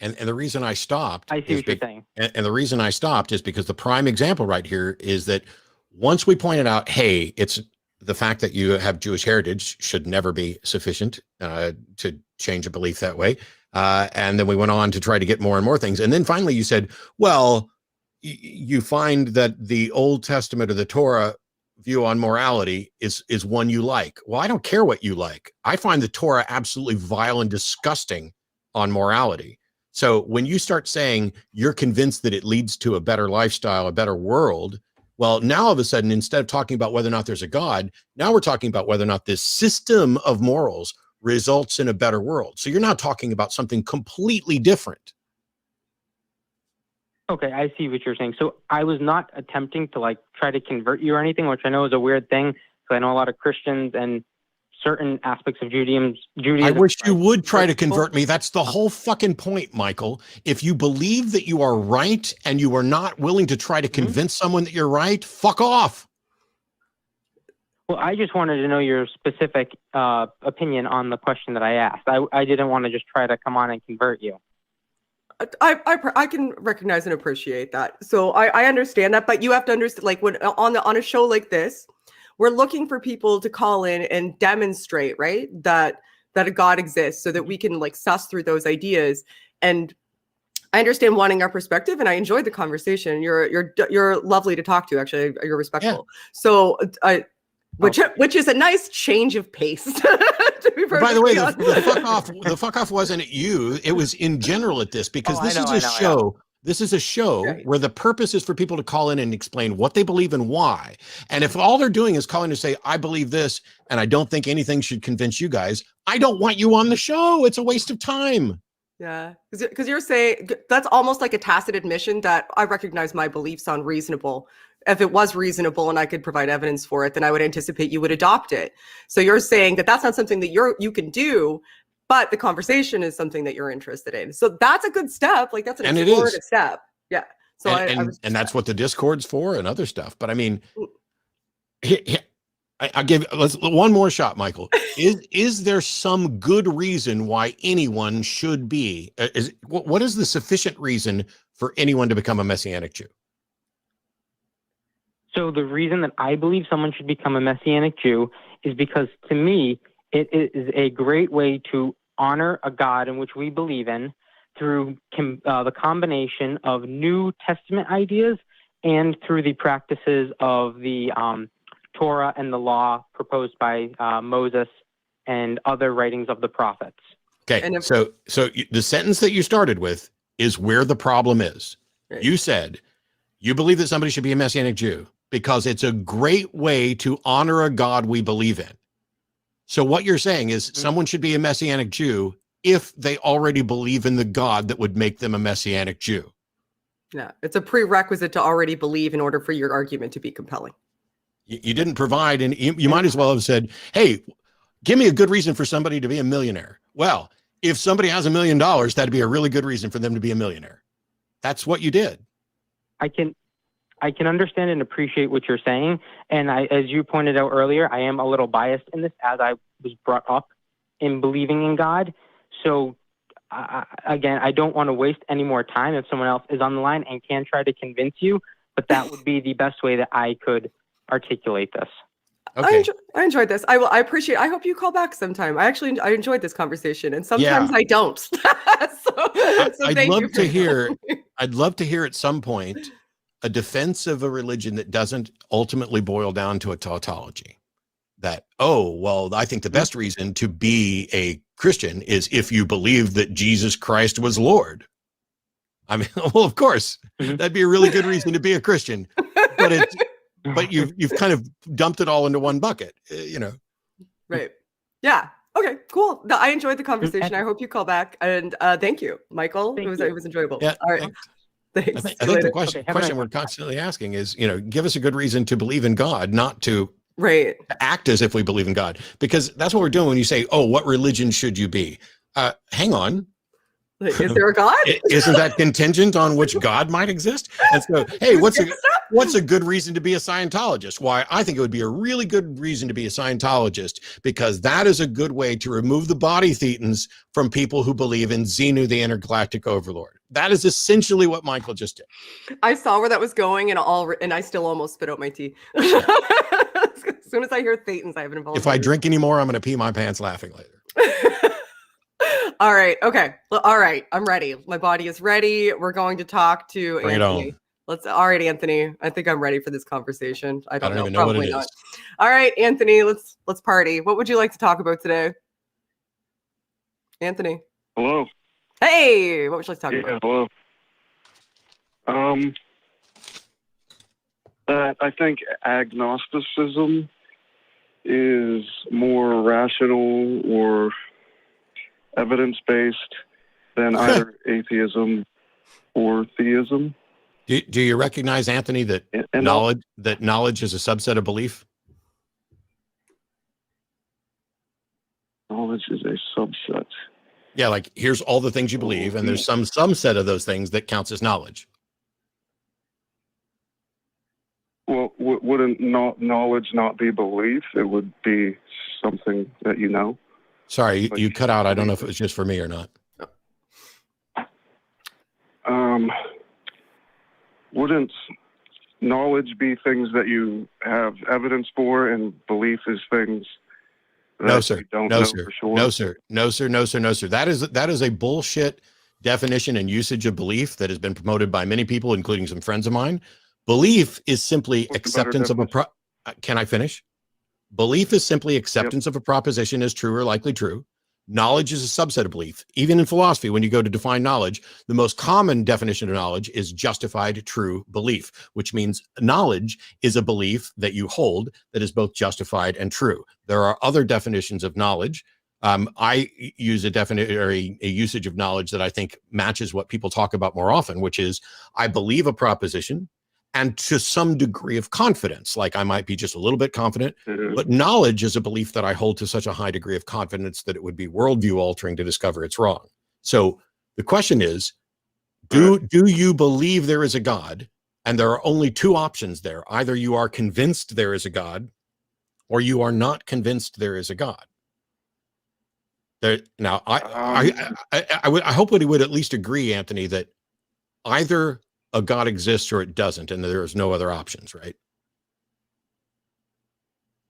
And the reason I stopped, I see what you're saying. And the reason I stopped is because the prime example right here is that once we pointed out, hey, it's the fact that you have Jewish heritage should never be sufficient to change a belief that way. And then we went on to try to get more and more things. And then finally you said, well, you find that the Old Testament or the Torah view on morality is one you like. Well, I don't care what you like. I find the Torah absolutely vile and disgusting on morality. So when you start saying you're convinced that it leads to a better lifestyle, a better world, well, now all of a sudden, instead of talking about whether or not there's a God, now we're talking about whether or not this system of morals results in a better world. So you're now talking about something completely different. Okay, I see what you're saying. So I was not attempting to try to convert you or anything, which I know is a weird thing, because I know a lot of Christians and certain aspects of Judaism. I wish you would try to convert me. That's the whole fucking point, Michael. If you believe that you are right and you are not willing to try to convince someone that you're right, fuck off. Well, I just wanted to know your specific opinion on the question that I asked. I didn't want to just try to come on and convert you. I can recognize and appreciate that. So I understand that, but you have to understand, when on a show like this, we're looking for people to call in and demonstrate, right, that a God exists, so that we can suss through those ideas. And I understand wanting our perspective, and I enjoyed the conversation. You're lovely to talk to. Actually, you're respectful. Yeah. So which is a nice change of pace. To be by the way, the fuck off wasn't at you. It was in general at this, because this is a show. This is a show where the purpose is for people to call in and explain what they believe and why. And if all they're doing is calling to say, I believe this, and I don't think anything should convince you guys, I don't want you on the show. It's a waste of time. Yeah, because you're saying that's almost like a tacit admission that I recognize my beliefs sound reasonable. If it was reasonable and I could provide evidence for it, then I would anticipate you would adopt it. So you're saying that that's not something that you can do, but the conversation is something that you're interested in. So that's a good step. That's an explorative step. Yeah. So and that's what the Discord's for and other stuff. But I mean, let's one more shot, Michael. Is there some good reason why anyone should be? What is the sufficient reason for anyone to become a Messianic Jew? So the reason that I believe someone should become a Messianic Jew is because, to me, it is a great way to honor a God in which we believe in through the combination of New Testament ideas and through the practices of the Torah and the law proposed by Moses and other writings of the prophets. Okay, so the sentence that you started with is where the problem is. Right. You said you believe that somebody should be a Messianic Jew because it's a great way to honor a God we believe in. So what you're saying is someone should be a Messianic Jew if they already believe in the God that would make them a Messianic Jew. Yeah, it's a prerequisite to already believe in order for your argument to be compelling. You didn't provide, and you might as well have said, hey, give me a good reason for somebody to be a millionaire. Well, if somebody has $1 million, that'd be a really good reason for them to be a millionaire. That's what you did. I can understand and appreciate what you're saying. And as you pointed out earlier, I am a little biased in this, as I was brought up in believing in God. So again, I don't want to waste any more time if someone else is on the line and can try to convince you, but that would be the best way that I could articulate this. Okay. I enjoyed this. I appreciate. I hope you call back sometime. I enjoyed this conversation, and sometimes I don't. I'd love to hear at some point a defense of a religion that doesn't ultimately boil down to a tautology. that, oh, well, I think the best reason to be a Christian is if you believe that Jesus Christ was Lord. I mean, well, of course, that'd be a really good reason to be a Christian, but you've kind of dumped it all into one bucket, you know. Right. Yeah. Okay, cool. I enjoyed the conversation. I hope you call back. And thank you, Michael. It was enjoyable. Yeah, all right. Thanks. I think the question we're constantly asking is, you know, give us a good reason to believe in God, not to act as if we believe in God, because that's what we're doing when you say, oh, what religion should you be? Hang on. Is there a God? Isn't that contingent on which God might exist? And so, hey, what's a good reason to be a Scientologist? Why, I think it would be a really good reason to be a Scientologist, because that is a good way to remove the body thetans from people who believe in Xenu, the intergalactic overlord. That is essentially what Michael just did. I saw where that was going, and I still almost spit out my tea. As soon as I hear thetans, I have an involvement. If I drink anymore, I'm going to pee my pants laughing later. All right. Okay. All right. I'm ready. My body is ready. We're going to talk to Bring Anthony. All right, Anthony. I think I'm ready for this conversation. I don't even know what it is. All right, Anthony. Let's party. What would you like to talk about today? Anthony. Hello. Hey. What would you like to talk about? Hello. I think agnosticism is more rational or evidence-based than either atheism or theism. Do you recognize, Anthony, that knowledge is a subset of belief? Knowledge is a subset. Yeah, like here's all the things you believe, and there's some set of those things that counts as knowledge. Well, wouldn't knowledge not be belief? It would be something that you know. Sorry, you cut out. I don't know if it was just for me or not. Wouldn't knowledge be things that you have evidence for, and belief is things that you don't know for sure? No, sir. That is a bullshit definition and usage of belief that has been promoted by many people, including some friends of mine. Belief is simply acceptance of can I finish? Belief is simply acceptance of a proposition as true or likely true. Knowledge is a subset of belief. Even in philosophy, when you go to define knowledge, the most common definition of knowledge is justified true belief, which means knowledge is a belief that you hold that is both justified and true. There are other definitions of knowledge. I use a usage of knowledge that I think matches what people talk about more often, which is I believe a proposition, and to some degree of confidence, like I might be just a little bit confident, but knowledge is a belief that I hold to such a high degree of confidence that it would be worldview altering to discover it's wrong. So the question is, do you believe there is a God? And there are only two options there. Either you are convinced there is a God, or you are not convinced there is a God. Now, I hope that he would at least agree, Anthony, that either a God exists or it doesn't, and there's no other options, right?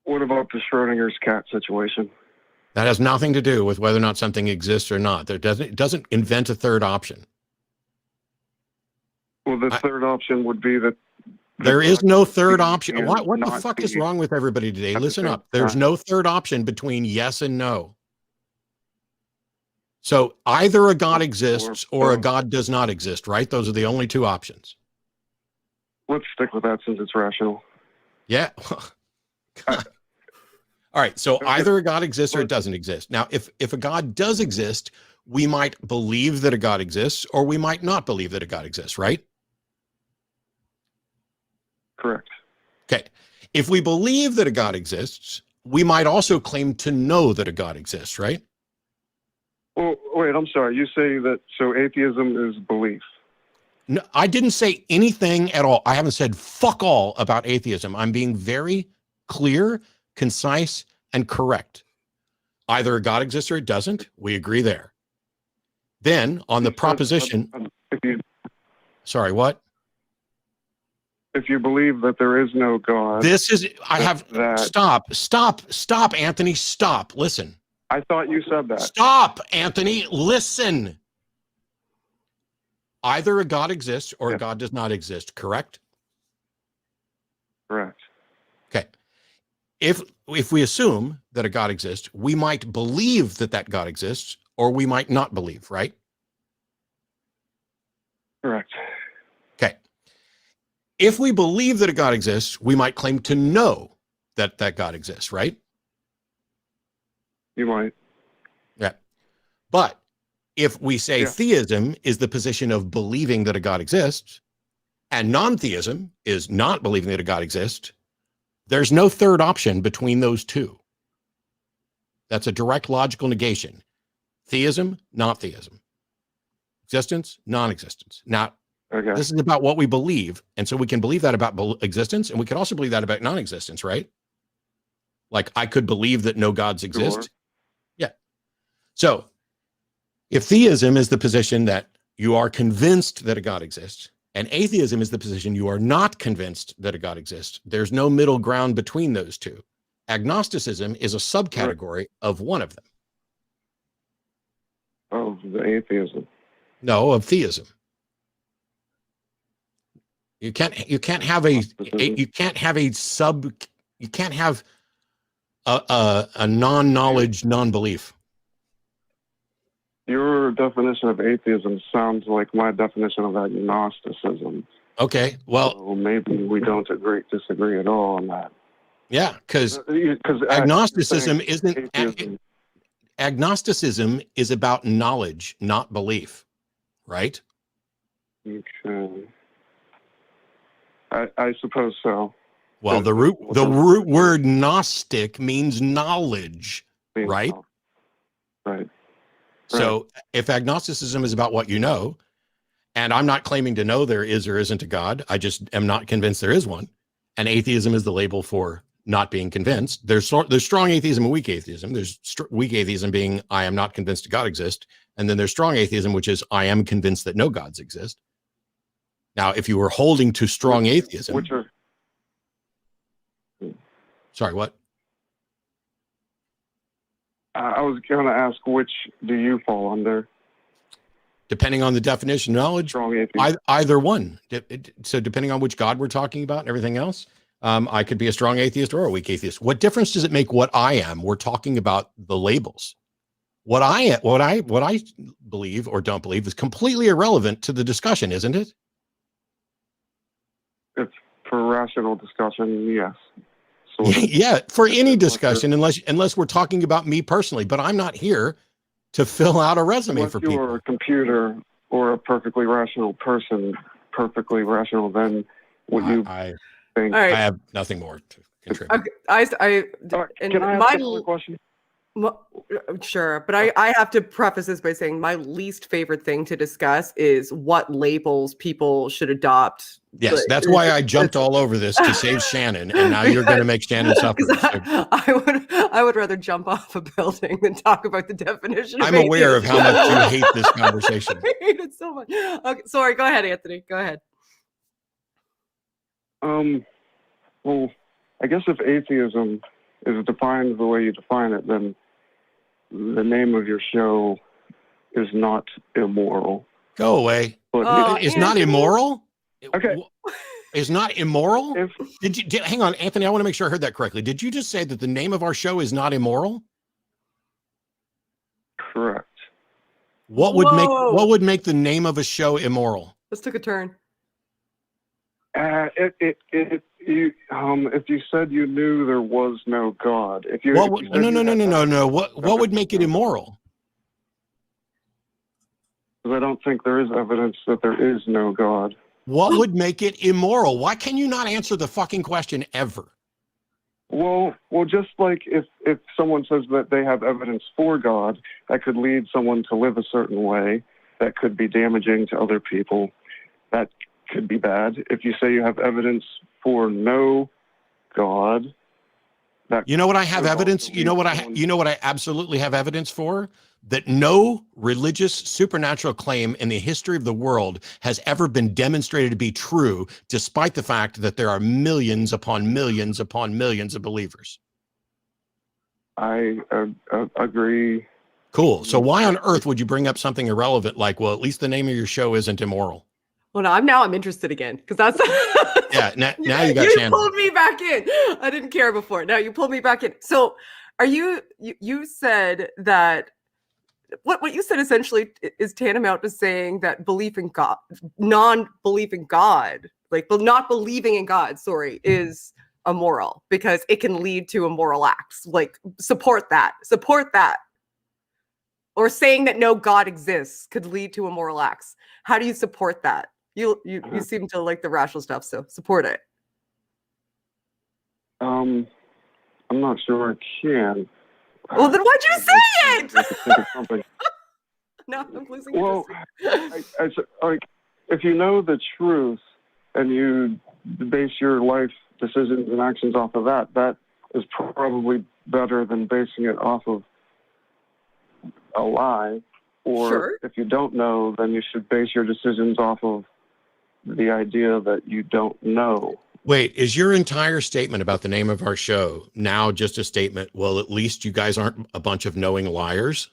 What about the Schrodinger's cat situation? That has nothing to do with whether or not something exists or not. It doesn't invent a third option. Well, the third option would be that there is no third option. What the fuck is wrong with everybody today? Listen up. There's no third option between yes and no. So either a God exists or a God does not exist, right? Those are the only two options. Let's stick with that since it's rational. Yeah. All right. So either a God exists or it doesn't exist. Now, if a God does exist, we might believe that a God exists, or we might not believe that a God exists, right? Correct. Okay. If we believe that a God exists, we might also claim to know that a God exists, right? Well, wait, I'm sorry. You say that, so atheism is belief. No, I didn't say anything at all. I haven't said fuck all about atheism. I'm being very clear, concise, and correct. Either a God exists or it doesn't. We agree there. Then on the proposition, sorry, what? If you believe that there is no God, stop, Anthony, stop. Listen. I thought you said that. Stop, Anthony. Listen. Either a God exists or a God does not exist, correct? Correct. Okay. if we assume that a God exists, we might believe that that God exists, or we might not believe, right? Correct. Okay. If we believe that a God exists, we might claim to know that that God exists, right? You might. Yeah. But if we say theism is the position of believing that a God exists, and non-theism is not believing that a God exists, there's no third option between those two. That's a direct logical negation. Theism, not theism. Existence, non-existence. Now, this is about what we believe. And so we can believe that about existence, and we can also believe that about non-existence, right? Like, I could believe that no gods exist. Sure. Yeah. So if theism is the position that you are convinced that a God exists, and atheism is the position you are not convinced that a God exists, there's no middle ground between those two. Agnosticism is a subcategory of one of them. Oh, the atheism. No, of theism. You can't have a non-knowledge, non-belief. Your definition of atheism sounds like my definition of agnosticism. Okay, well, so maybe we don't disagree at all on that. Yeah, because agnosticism agnosticism is about knowledge, not belief, right? Okay. I suppose so. Well, the root word Gnostic means knowledge, right? Right. So if agnosticism is about what you know, and I'm not claiming to know there is or isn't a God, I just am not convinced there is one, and atheism is the label for not being convinced. There's strong atheism and weak atheism. There's weak atheism being I am not convinced a God exists, and then there's strong atheism, which is I am convinced that no gods exist. Now, if you were holding to strong atheism, sorry, what? I was going to ask, which do you fall under? Depending on the definition of knowledge, either one. So depending on which God we're talking about and everything else, I could be a strong atheist or a weak atheist. What difference does it make what I am? We're talking about the labels. What I believe or don't believe is completely irrelevant to the discussion, isn't it? It's for rational discussion, yes. Yeah, for any discussion, unless we're talking about me personally, but I'm not here to fill out a resume for people. If you're a computer or a perfectly rational person, then would you think? I have nothing more to contribute. Okay, can I ask a question? Sure, but I have to preface this by saying my least favorite thing to discuss is what labels people should adopt. Yes, that's why I jumped all over this to save Shannon, and now you're going to make Shannon suffer. I would rather jump off a building than talk about the definition. I'm aware of how much you hate this conversation. I hate it so much. Okay, sorry. Go ahead, Anthony. Go ahead. Well, I guess if atheism is defined the way you define it, then the name of your show is not immoral. Go away. But it's not immoral? Okay. Is not immoral? Hang on, Anthony, I want to make sure I heard that correctly. Did you just say that the name of our show is not immoral? Correct. What would make the name of a show immoral? This took a turn. If you said you knew there was no God, no. What would make it immoral? Because I don't think there is evidence that there is no God. What would make it immoral? Why can you not answer the fucking question ever? Well, just like if someone says that they have evidence for God, that could lead someone to live a certain way, that could be damaging to other people, that could be bad. If you say you have evidence for no God, you know what I have evidence? You know what I absolutely have evidence for? That no religious supernatural claim in the history of the world has ever been demonstrated to be true, despite the fact that there are millions upon millions upon millions of believers. I agree. Cool. So why on earth would you bring up something irrelevant like, well, at least the name of your show isn't immoral? Well, I'm interested again because that's Yeah, now you got you Shannon. pulled me back in. I didn't care before. Now you pulled me back in. So, are you said that what you said essentially is tantamount to saying that belief in God, non-belief in God, not believing in God, sorry, is immoral because it can lead to immoral acts. Like support that. Or saying that no God exists could lead to immoral acts. How do you support that? You seem to like the rational stuff, so support it. I'm not sure I can. Well, then why'd you say I it? could think of something. No, I'm losing Well, interest. if you know the truth and you base your life decisions and actions off of that, that is probably better than basing it off of a lie. Or Sure. if you don't know, then you should base your decisions off of the idea that you don't know. Wait, is your entire statement about the name of our show now just a statement? Well, at least you guys aren't a bunch of knowing liars.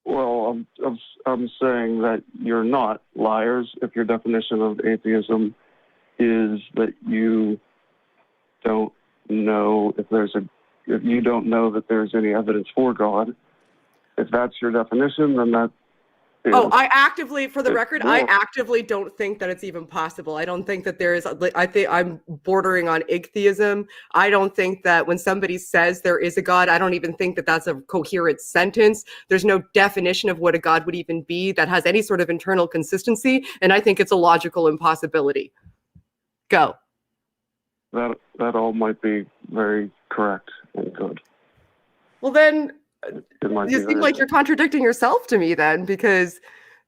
Well, I'm saying that you're not liars if your definition of atheism is that you don't know if you don't know that there's any evidence for God. If that's your definition, then that is, I actively don't think that it's even possible. I don't think that there is. I think I'm bordering on atheism. I don't think that when somebody says there is a God, I don't even think that that's a coherent sentence. There's no definition of what a God would even be that has any sort of internal consistency, and I think it's a logical impossibility. Go. that all might be very correct and good. Well, then You seem like you're contradicting yourself to me then, because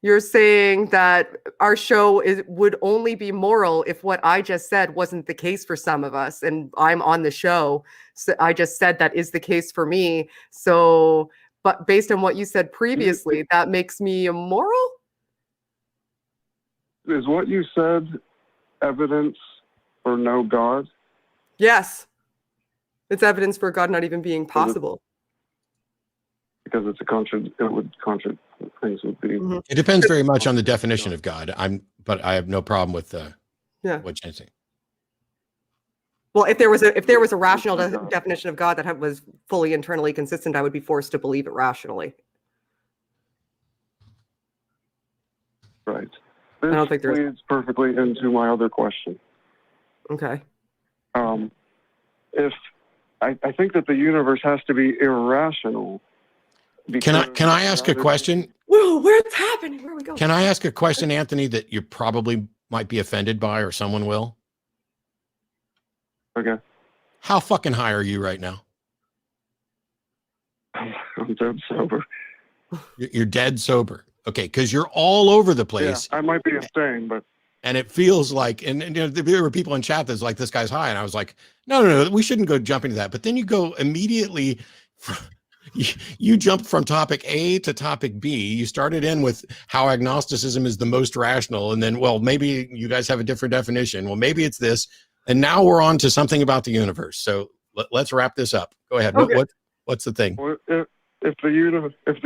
you're saying that our show would only be moral if what I just said wasn't the case for some of us. And I'm on the show. So I just said that is the case for me. So, but based on what you said previously, that makes me immoral? Is what you said evidence for no God? Yes. It's evidence for God not even being possible. Because it's things would be. Mm-hmm. It depends very much on the definition of God. But I have no problem with what you're saying. Well, if there was a rational definition of God that was fully internally consistent, I would be forced to believe it rationally. Right. I don't think this leads perfectly into my other question. Okay. If I think that the universe has to be irrational. Can I ask a question? Whoa, where's happening? Where are we going? Can I ask a question, Anthony, that you probably might be offended by, or someone will? Okay. How fucking high are you right now? I'm dead sober. You're dead sober. Okay, because you're all over the place. Yeah, I might be insane, but. And it feels like, and there were people in chat that's like, this guy's high. And I was like, no, we shouldn't go jumping to that. But then you go immediately, you jumped from topic A to topic B. You started in with how agnosticism is the most rational. And then, well, maybe you guys have a different definition. Well, maybe it's this. And now we're on to something about the universe. So let's wrap this up. Go ahead. Okay. What's the thing? Well, if the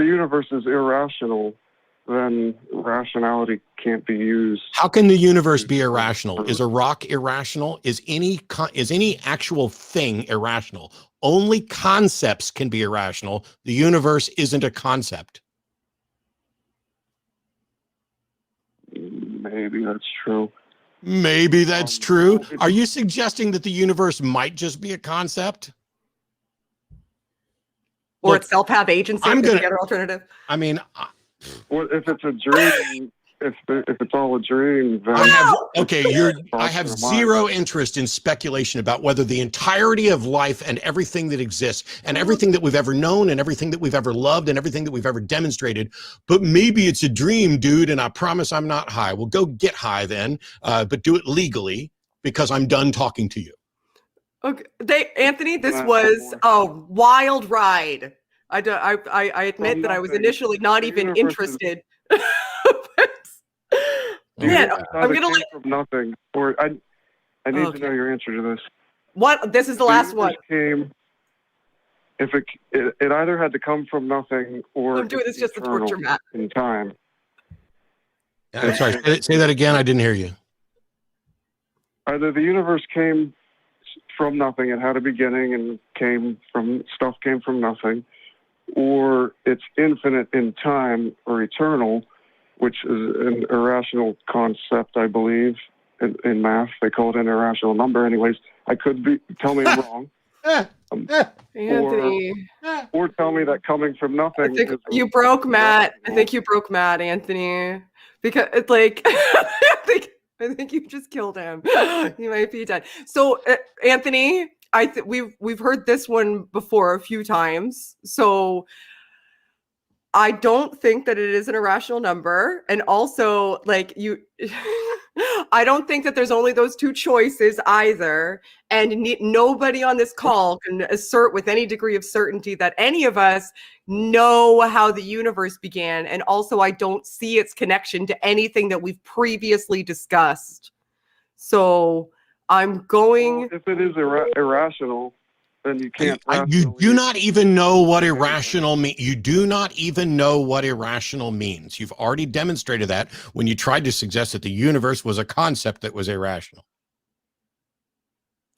universe is irrational, then rationality can't be used. How can the universe be irrational? Is a rock irrational? Is any actual thing irrational? Only concepts can be irrational. The universe isn't a concept. Maybe that's true. Maybe that's true. Are you suggesting that the universe might just be a concept? Or itself have agency? I'm gonna. The other alternative. I mean. Well, if it's a dream, if it's all a dream, then I have zero interest in speculation about whether the entirety of life and everything that exists and everything that we've ever known and everything that we've ever loved and everything that we've ever demonstrated. But maybe it's a dream, dude, and I promise I'm not high. Well, go get high then, but do it legally because I'm done talking to you. Okay, Anthony, this was a wild ride. I admit that I was initially not even interested. Man, I'm gonna let nothing. Or I need to know your answer to this. What? This is the last one. If it either had to come from nothing or I'm doing this just to torture Matt. In time. I'm sorry. Say that again. I didn't hear you. Either the universe came from nothing, it had a beginning and came from nothing, or it's infinite in time or eternal, which is an irrational concept, I believe. In math, they call it an irrational number. Anyways, I could be. Tell me I'm wrong. Anthony, or tell me that coming from nothing. I think you broke Matt. I think you broke Matt, Anthony, because it's like I think you just killed him. He might be dead. So, Anthony, we've heard this one before a few times. So, I don't think that it is an irrational number, and also like you. I don't think that there's only those two choices either. And nobody on this call can assert with any degree of certainty that any of us know how the universe began. And also, I don't see its connection to anything that we've previously discussed. So I'm going. Well, if it is irrational, then you can't. You do not even know what irrational means. You do not even know what irrational means. You've already demonstrated that when you tried to suggest that the universe was a concept that was irrational.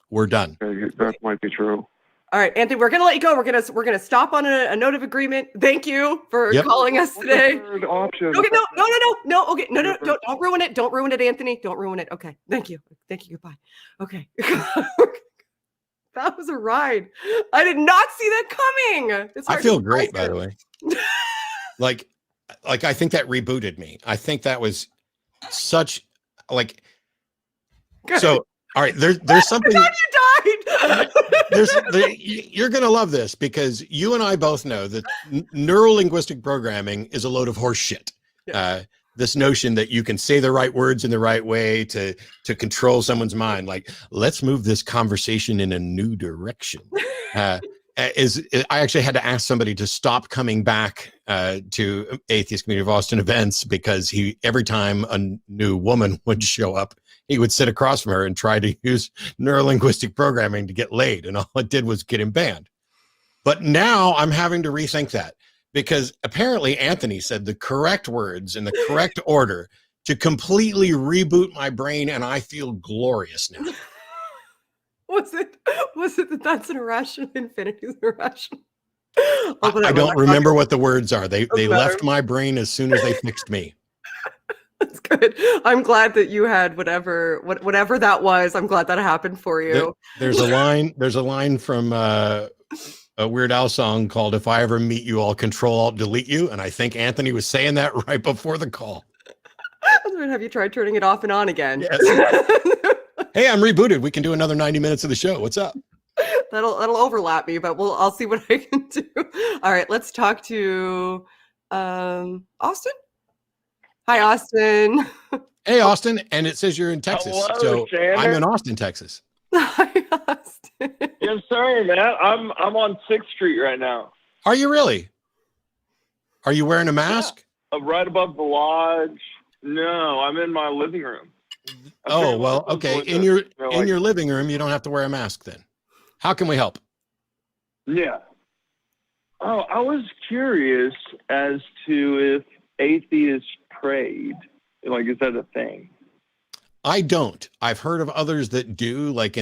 We're done. That might be true. All right, Anthony, we're gonna let you go. We're gonna stop on a note of agreement. Thank you for calling us today. Third option. Okay, no. Okay, no. Don't ruin it. Don't ruin it, Anthony. Don't ruin it. Okay, thank you. Goodbye. Okay. That was a ride. I did not see that coming. I feel great, by the way. like I think that rebooted me. I think that was such like. Good. So, all right, there's something. I thought you died. You're gonna love this because you and I both know that neuro-linguistic programming is a load of horse shit. Yeah. This notion that you can say the right words in the right way to control someone's mind, like let's move this conversation in a new direction. I actually had to ask somebody to stop coming back to Atheist Community of Austin events because every time a new woman would show up, he would sit across from her and try to use neurolinguistic programming to get laid, and all it did was get him banned. But now I'm having to rethink that. Because apparently Anthony said the correct words in the correct order to completely reboot my brain, and I feel glorious now. Was it that's an irrational, infinity is irrational? I don't remember what the words are. They left my brain as soon as they fixed me. That's good. I'm glad that you had whatever that was. I'm glad that happened for you. There's a line from a Weird Al song called "If I Ever Meet You, I'll Control Alt Delete You," and I think Anthony was saying that right before the call. Have you tried turning it off and on again? Yes. Hey, I'm rebooted. We can do another 90 minutes of the show. What's up? That'll overlap me, but I'll see what I can do. All right, let's talk to Austin. Hi, Austin. Hey, Austin, and it says you're in Texas. Hello, so Shannon. I'm in Austin, Texas. Hi, Austin. Yes, sir, man. I'm on 6th Street right now. Are you really? Are you wearing a mask? Yeah. Right above the lodge. No, I'm in my living room. Oh, well, okay. In your living room, you don't have to wear a mask then. How can we help? Yeah. Oh, I was curious as to if atheists prayed. Like, is that a thing? I don't. I've heard of others that do. Like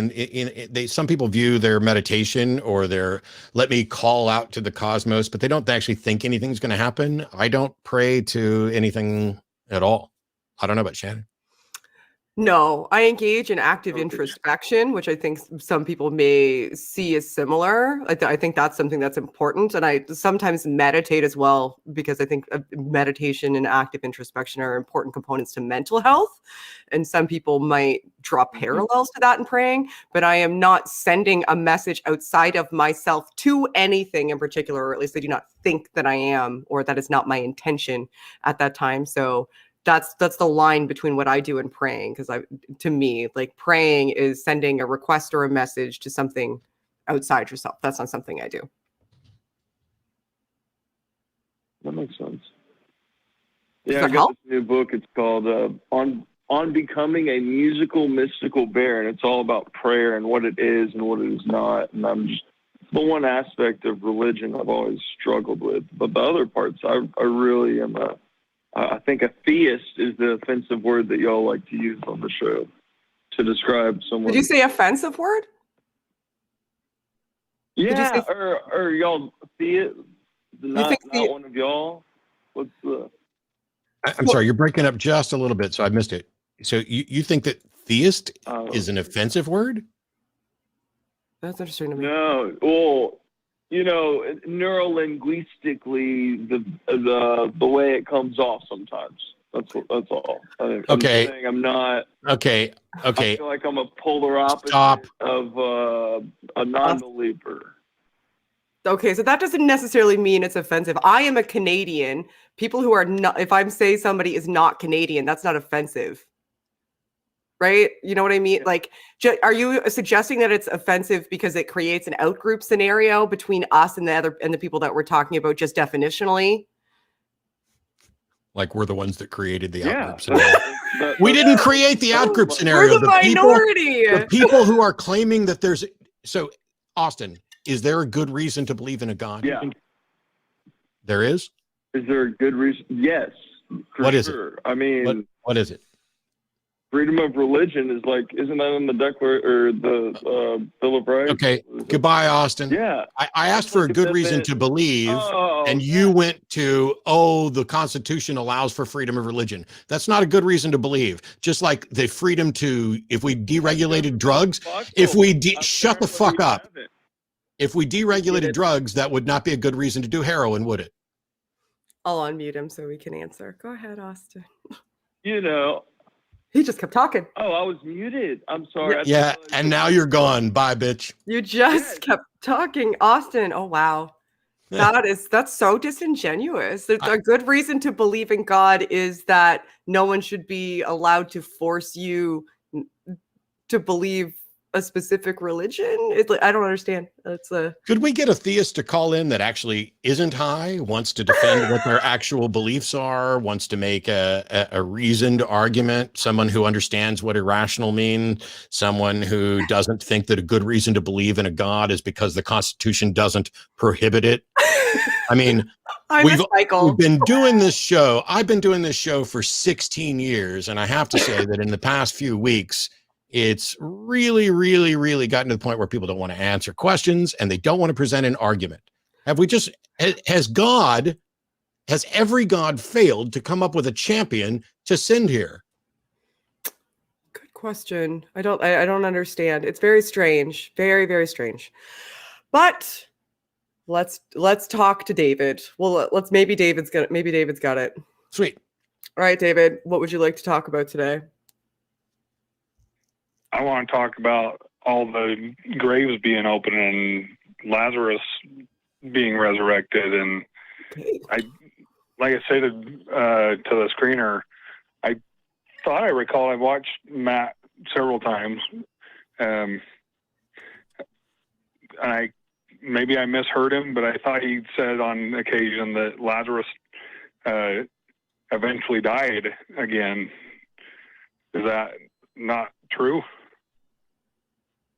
some people view their meditation or their let me call out to the cosmos, but they don't actually think anything's going to happen. I don't pray to anything at all. I don't know about Shannon. No, I engage in active introspection, which I think some people may see as similar. I think that's something that's important. And I sometimes meditate as well, because I think meditation and active introspection are important components to mental health. And some people might draw parallels to that in praying, but I am not sending a message outside of myself to anything in particular, or at least I do not think that I am, or that is not my intention at that time. So that's the line between what I do and praying, because to me, like, praying is sending a request or a message to something outside yourself. That's not something I do. That makes sense. Yeah, I got this new book. It's called On Becoming a Musical Mystical Bear, and it's all about prayer and what it is and what it is not. And I'm just the one aspect of religion I've always struggled with, but the other parts I really am a I think atheist is the offensive word that y'all like to use on the show to describe someone. Did you say offensive word? Yeah, or y'all theist? Not one of y'all. What's the? I'm sorry, you're breaking up just a little bit, so I missed it. So you think that theist is an offensive word? That's interesting to me. No, well, you know, neurolinguistically, the way it comes off sometimes. That's all. Okay. I'm saying I'm not. Okay. I feel like I'm a polar opposite of a non-believer. Okay, so that doesn't necessarily mean it's offensive. I am a Canadian. People who are not, if I'm saying somebody is not Canadian, that's not offensive. Right? You know what I mean? Like, are you suggesting that it's offensive because it creates an outgroup scenario between us and the people that we're talking about just definitionally? Like we're the ones that created the outgroup scenario. We didn't create the outgroup scenario. We're the minority. The people who are claiming that there's... So, Austin, is there a good reason to believe in a God? Yeah. There is? Is there a good reason? Yes. What is it? I mean... What is it? Freedom of religion is like, isn't that in the the Bill of Rights? Okay, goodbye, Austin. Yeah. I asked for a good reason to believe, and you went to, the Constitution allows for freedom of religion. That's not a good reason to believe. Just like the freedom to, if we deregulated drugs, shut the fuck up. If we deregulated drugs, that would not be a good reason to do heroin, would it? I'll unmute him so we can answer. Go ahead, Austin. You know, he just kept talking. Oh, I was muted. I'm sorry. Yeah, and now you're gone. Bye, bitch. You just kept talking, Austin. Oh, wow. That's so disingenuous. A good reason to believe in God is that no one should be allowed to force you to believe a specific religion. I don't understand. Could we get a theist to call in that actually isn't high, wants to defend what their actual beliefs are, wants to make a reasoned argument, someone who understands what irrational means, someone who doesn't think that a good reason to believe in a God is because the Constitution doesn't prohibit it? I mean, we've been doing this show. I've been doing this show for 16 years, and I have to say that in the past few weeks, it's really, really, really gotten to the point where people don't want to answer questions and they don't want to present an argument. Has every God failed to come up with a champion to send here? Good question. I don't understand. It's very strange. Very, very strange. But let's talk to David. Well, maybe David's got it. Sweet. All right, David, what would you like to talk about today? I want to talk about all the graves being open and Lazarus being resurrected. And like I said to the screener, I thought I recall I watched Matt several times. And maybe I misheard him, but I thought he said on occasion that Lazarus eventually died again. Is that not true?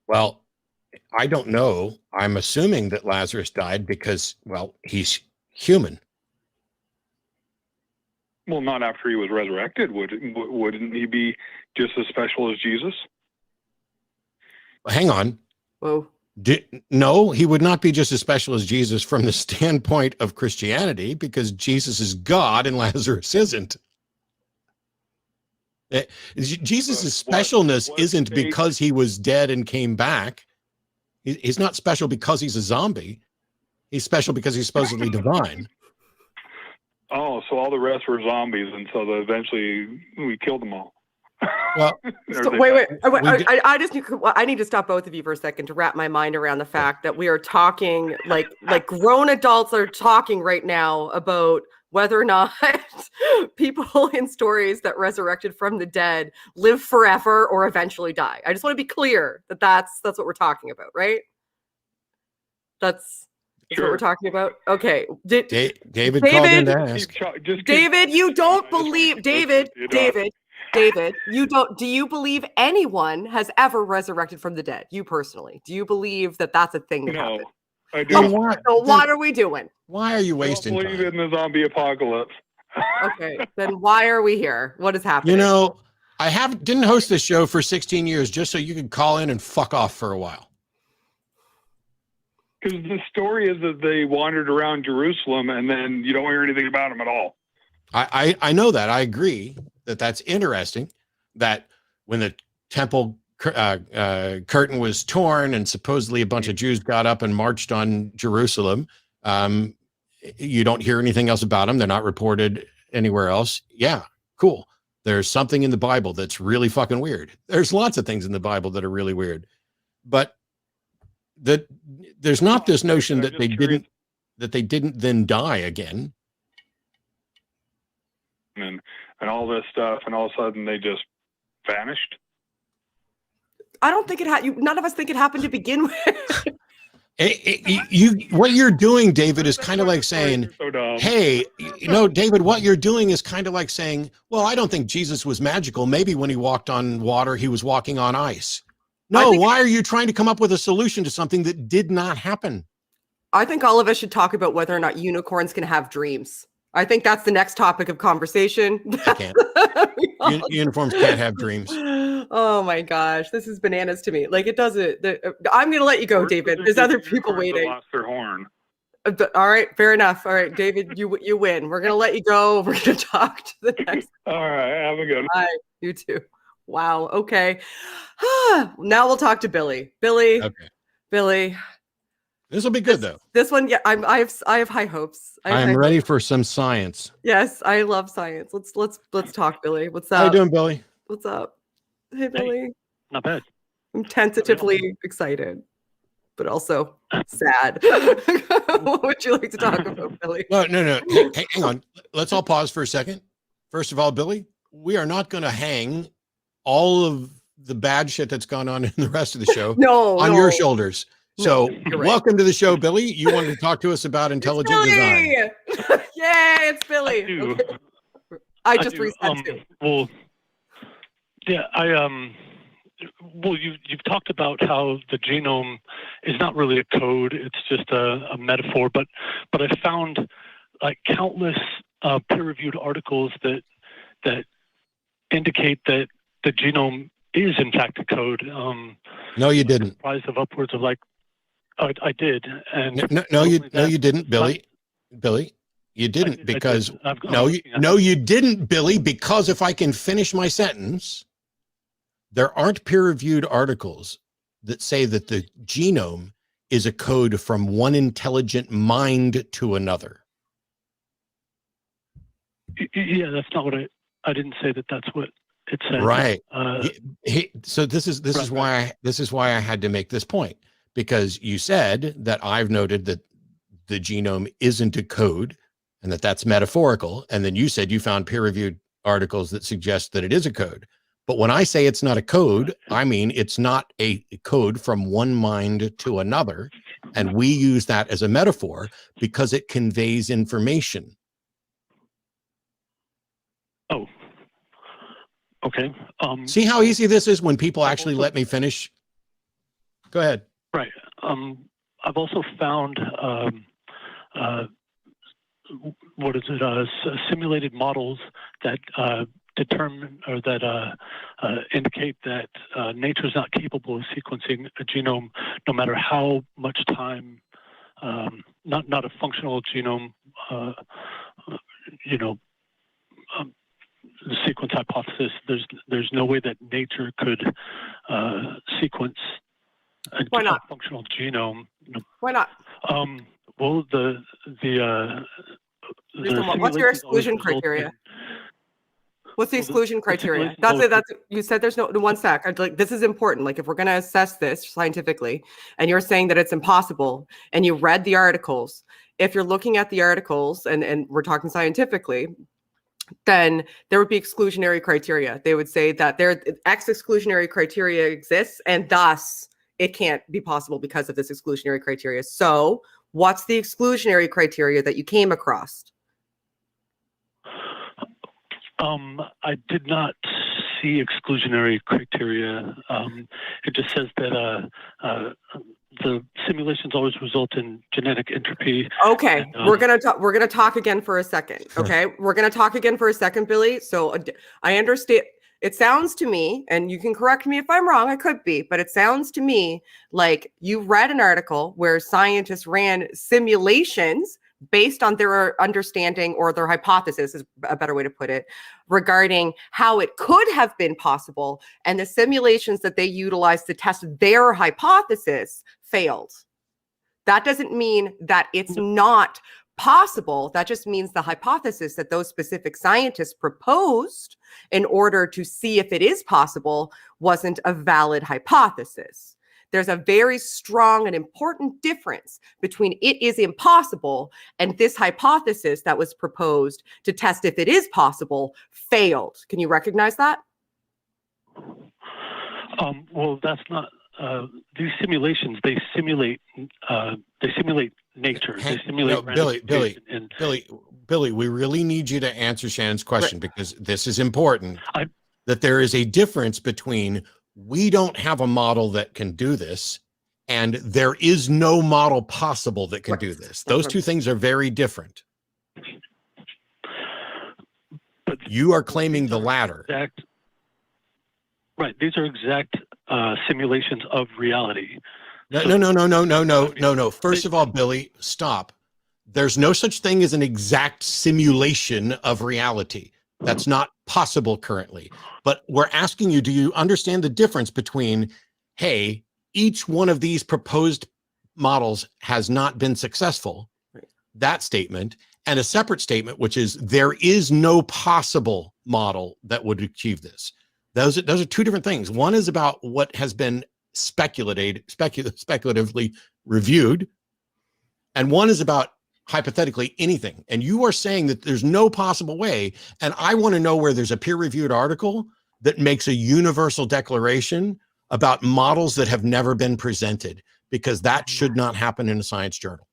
Well, I don't know. I'm assuming that Lazarus died because, well, he's human. Well, not after he was resurrected. Wouldn't he be just as special as Jesus? Hang on. Whoa. No, he would not be just as special as Jesus from the standpoint of Christianity, because Jesus is God and Lazarus isn't. Jesus' specialness isn't because he was dead and came back. He's not special because he's a zombie. He's special because he's supposedly divine. Oh, so all the rest were zombies, and so eventually we killed them all. Well, wait. I need to stop both of you for a second to wrap my mind around the fact that we are talking like grown adults are talking right now about whether or not people in stories that resurrected from the dead live forever or eventually die. I just want to be clear that that's what we're talking about, right? That's what we're talking about. Okay. David called in to ask. David, you don't believe David, you don't. Do you believe anyone has ever resurrected from the dead? You personally, do you believe that that's a thing that happened? I do. So what are we doing? Why are you wasting time? I don't believe in the zombie apocalypse. Okay, then why are we here? What is happening? You know, I didn't host this show for 16 years just so you could call in and fuck off for a while. Because the story is that they wandered around Jerusalem and then you don't hear anything about them at all. I know that. I agree that that's interesting, that when the temple curtain was torn and supposedly a bunch of Jews got up and marched on Jerusalem, you don't hear anything else about them. They're not reported anywhere else. Yeah, cool. There's something in the Bible that's really fucking weird. There's lots of things in the Bible that are really weird, but there's not this notion that they didn't then die again. And all this stuff, and all of a sudden they just vanished. I don't think none of us think it happened to begin with. What you're doing, David, is kind of like saying, hey, David, what you're doing is kind of like saying, well, I don't think Jesus was magical. Maybe when he walked on water, he was walking on ice. No, why are you trying to come up with a solution to something that did not happen? I think all of us should talk about whether or not unicorns can have dreams. I think that's the next topic of conversation. They can't. Uniforms can't have dreams. Oh my gosh, this is bananas to me. Like, it doesn't. I'm going to let you go, David. There's other people waiting. Lost their horn. All right, fair enough. All right, David, you win. We're going to let you go. We're going to talk to the next. All right, have a good one. Bye. You too. Wow. Okay. Now we'll talk to Billy. Billy. Okay. Billy. This will be good though. This one, yeah, I have high hopes. I'm ready for some science. Yes, I love science. Let's talk, Billy. What's up? How you doing, Billy? What's up? Hey, Billy. Not bad. I'm tentatively excited, but also sad. What would you like to talk about, Billy? No. Hey, hang on. Let's all pause for a second. First of all, Billy, we are not going to hang all of the bad shit that's gone on in the rest of the show on your shoulders. So welcome to the show, Billy. You wanted to talk to us about intelligent design. Yay, it's Billy. Okay. I just reset too. Well, yeah, well, you've talked about how the genome is not really a code; it's just a metaphor. But I found like countless peer-reviewed articles that indicate that the genome is in fact a code. No, you didn't. Comprised of upwards of like. I did, and no, you didn't, Billy. Billy, you didn't because you didn't, Billy. Because if I can finish my sentence, there aren't peer-reviewed articles that say that the genome is a code from one intelligent mind to another. Yeah, that's not what I didn't say that. That's what it said. Right. So this is why I had to make this point. Because you said that I've noted that the genome isn't a code and that's metaphorical. And then you said you found peer-reviewed articles that suggest that it is a code. But when I say it's not a code, I mean it's not a code from one mind to another. And we use that as a metaphor because it conveys information. Oh, okay. See how easy this is when people actually let me finish? Go ahead. Right. I've also found simulated models that determine or that indicate that nature is not capable of sequencing a genome, no matter how much time. Not a functional genome. The sequence hypothesis. There's no way that nature could sequence. Why not? A functional genome. Why not? Well, what's your exclusion criteria? What's the exclusion criteria? That's you said there's no one sec. Like, this is important. Like, if we're going to assess this scientifically, and you're saying that it's impossible, and you read the articles, if you're looking at the articles and we're talking scientifically, then there would be exclusionary criteria. They would say that X exclusionary criteria exists, and thus it can't be possible because of this exclusionary criteria. So what's the exclusionary criteria that you came across? I did not see exclusionary criteria. It just says that the simulations always result in genetic entropy. Okay, and, we're gonna talk again for a second. Okay, we're gonna talk again for a second, Billy. So I understand. It sounds to me, and you can correct me if I'm wrong, I could be, but it sounds to me like you read an article where scientists ran simulations based on their understanding or their hypothesis is a better way to put it, regarding how it could have been possible. And the simulations that they utilized to test their hypothesis failed. That doesn't mean that it's not possible. That just means the hypothesis that those specific scientists proposed in order to see if it is possible wasn't a valid hypothesis. There's a very strong and important difference between it is impossible and this hypothesis that was proposed to test if it is possible failed. Can you recognize that? Well, that's not these simulations. They simulate nature. They simulate Billy, we really need you to answer Shannon's question because this is important. That there is a difference between we don't have a model that can do this and there is no model possible that can do this. Those two things are very different. But you are claiming the latter. Right. These are exact simulations of reality. No. First of all, Billy, stop. There's no such thing as an exact simulation of reality. That's not possible currently. But we're asking you, do you understand the difference between, hey, each one of these proposed models has not been successful, that statement, and a separate statement, which is there is no possible model that would achieve this. Those are two different things. One is about what has been speculatively reviewed, and one is about hypothetically anything. And you are saying that there's no possible way. And I want to know where there's a peer-reviewed article that makes a universal declaration about models that have never been presented, because that should not happen in a science journal.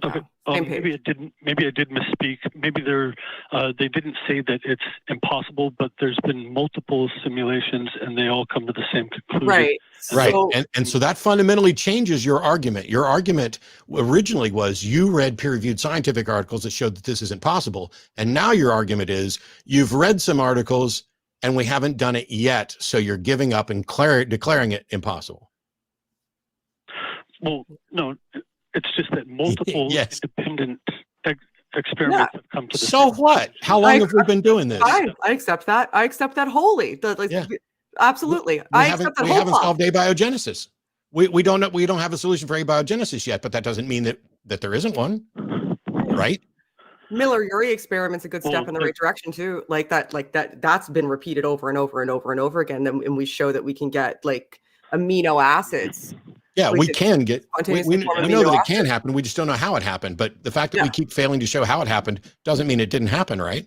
Okay. Maybe I did misspeak. Maybe they didn't say that it's impossible, but there's been multiple simulations and they all come to the same conclusion. Right. So, and so that fundamentally changes your argument. Your argument originally was you read peer-reviewed scientific articles that showed that this isn't possible. And now your argument is you've read some articles and we haven't done it yet. So you're giving up and declaring it impossible. Well, no. It's just that multiple independent experiments have come to the So what? How long have we been doing this? I accept that. I accept that wholly. Absolutely. We haven't solved abiogenesis. We don't have a solution for abiogenesis yet, but that doesn't mean that there isn't one, right? Miller-Urey experiment's a good step in the right direction too. That's been repeated over and over and over and over again. And we show that we can get like amino acids. Yeah, we can get, we know that it can happen. We just don't know how it happened. But the fact that we keep failing to show how it happened doesn't mean it didn't happen, right?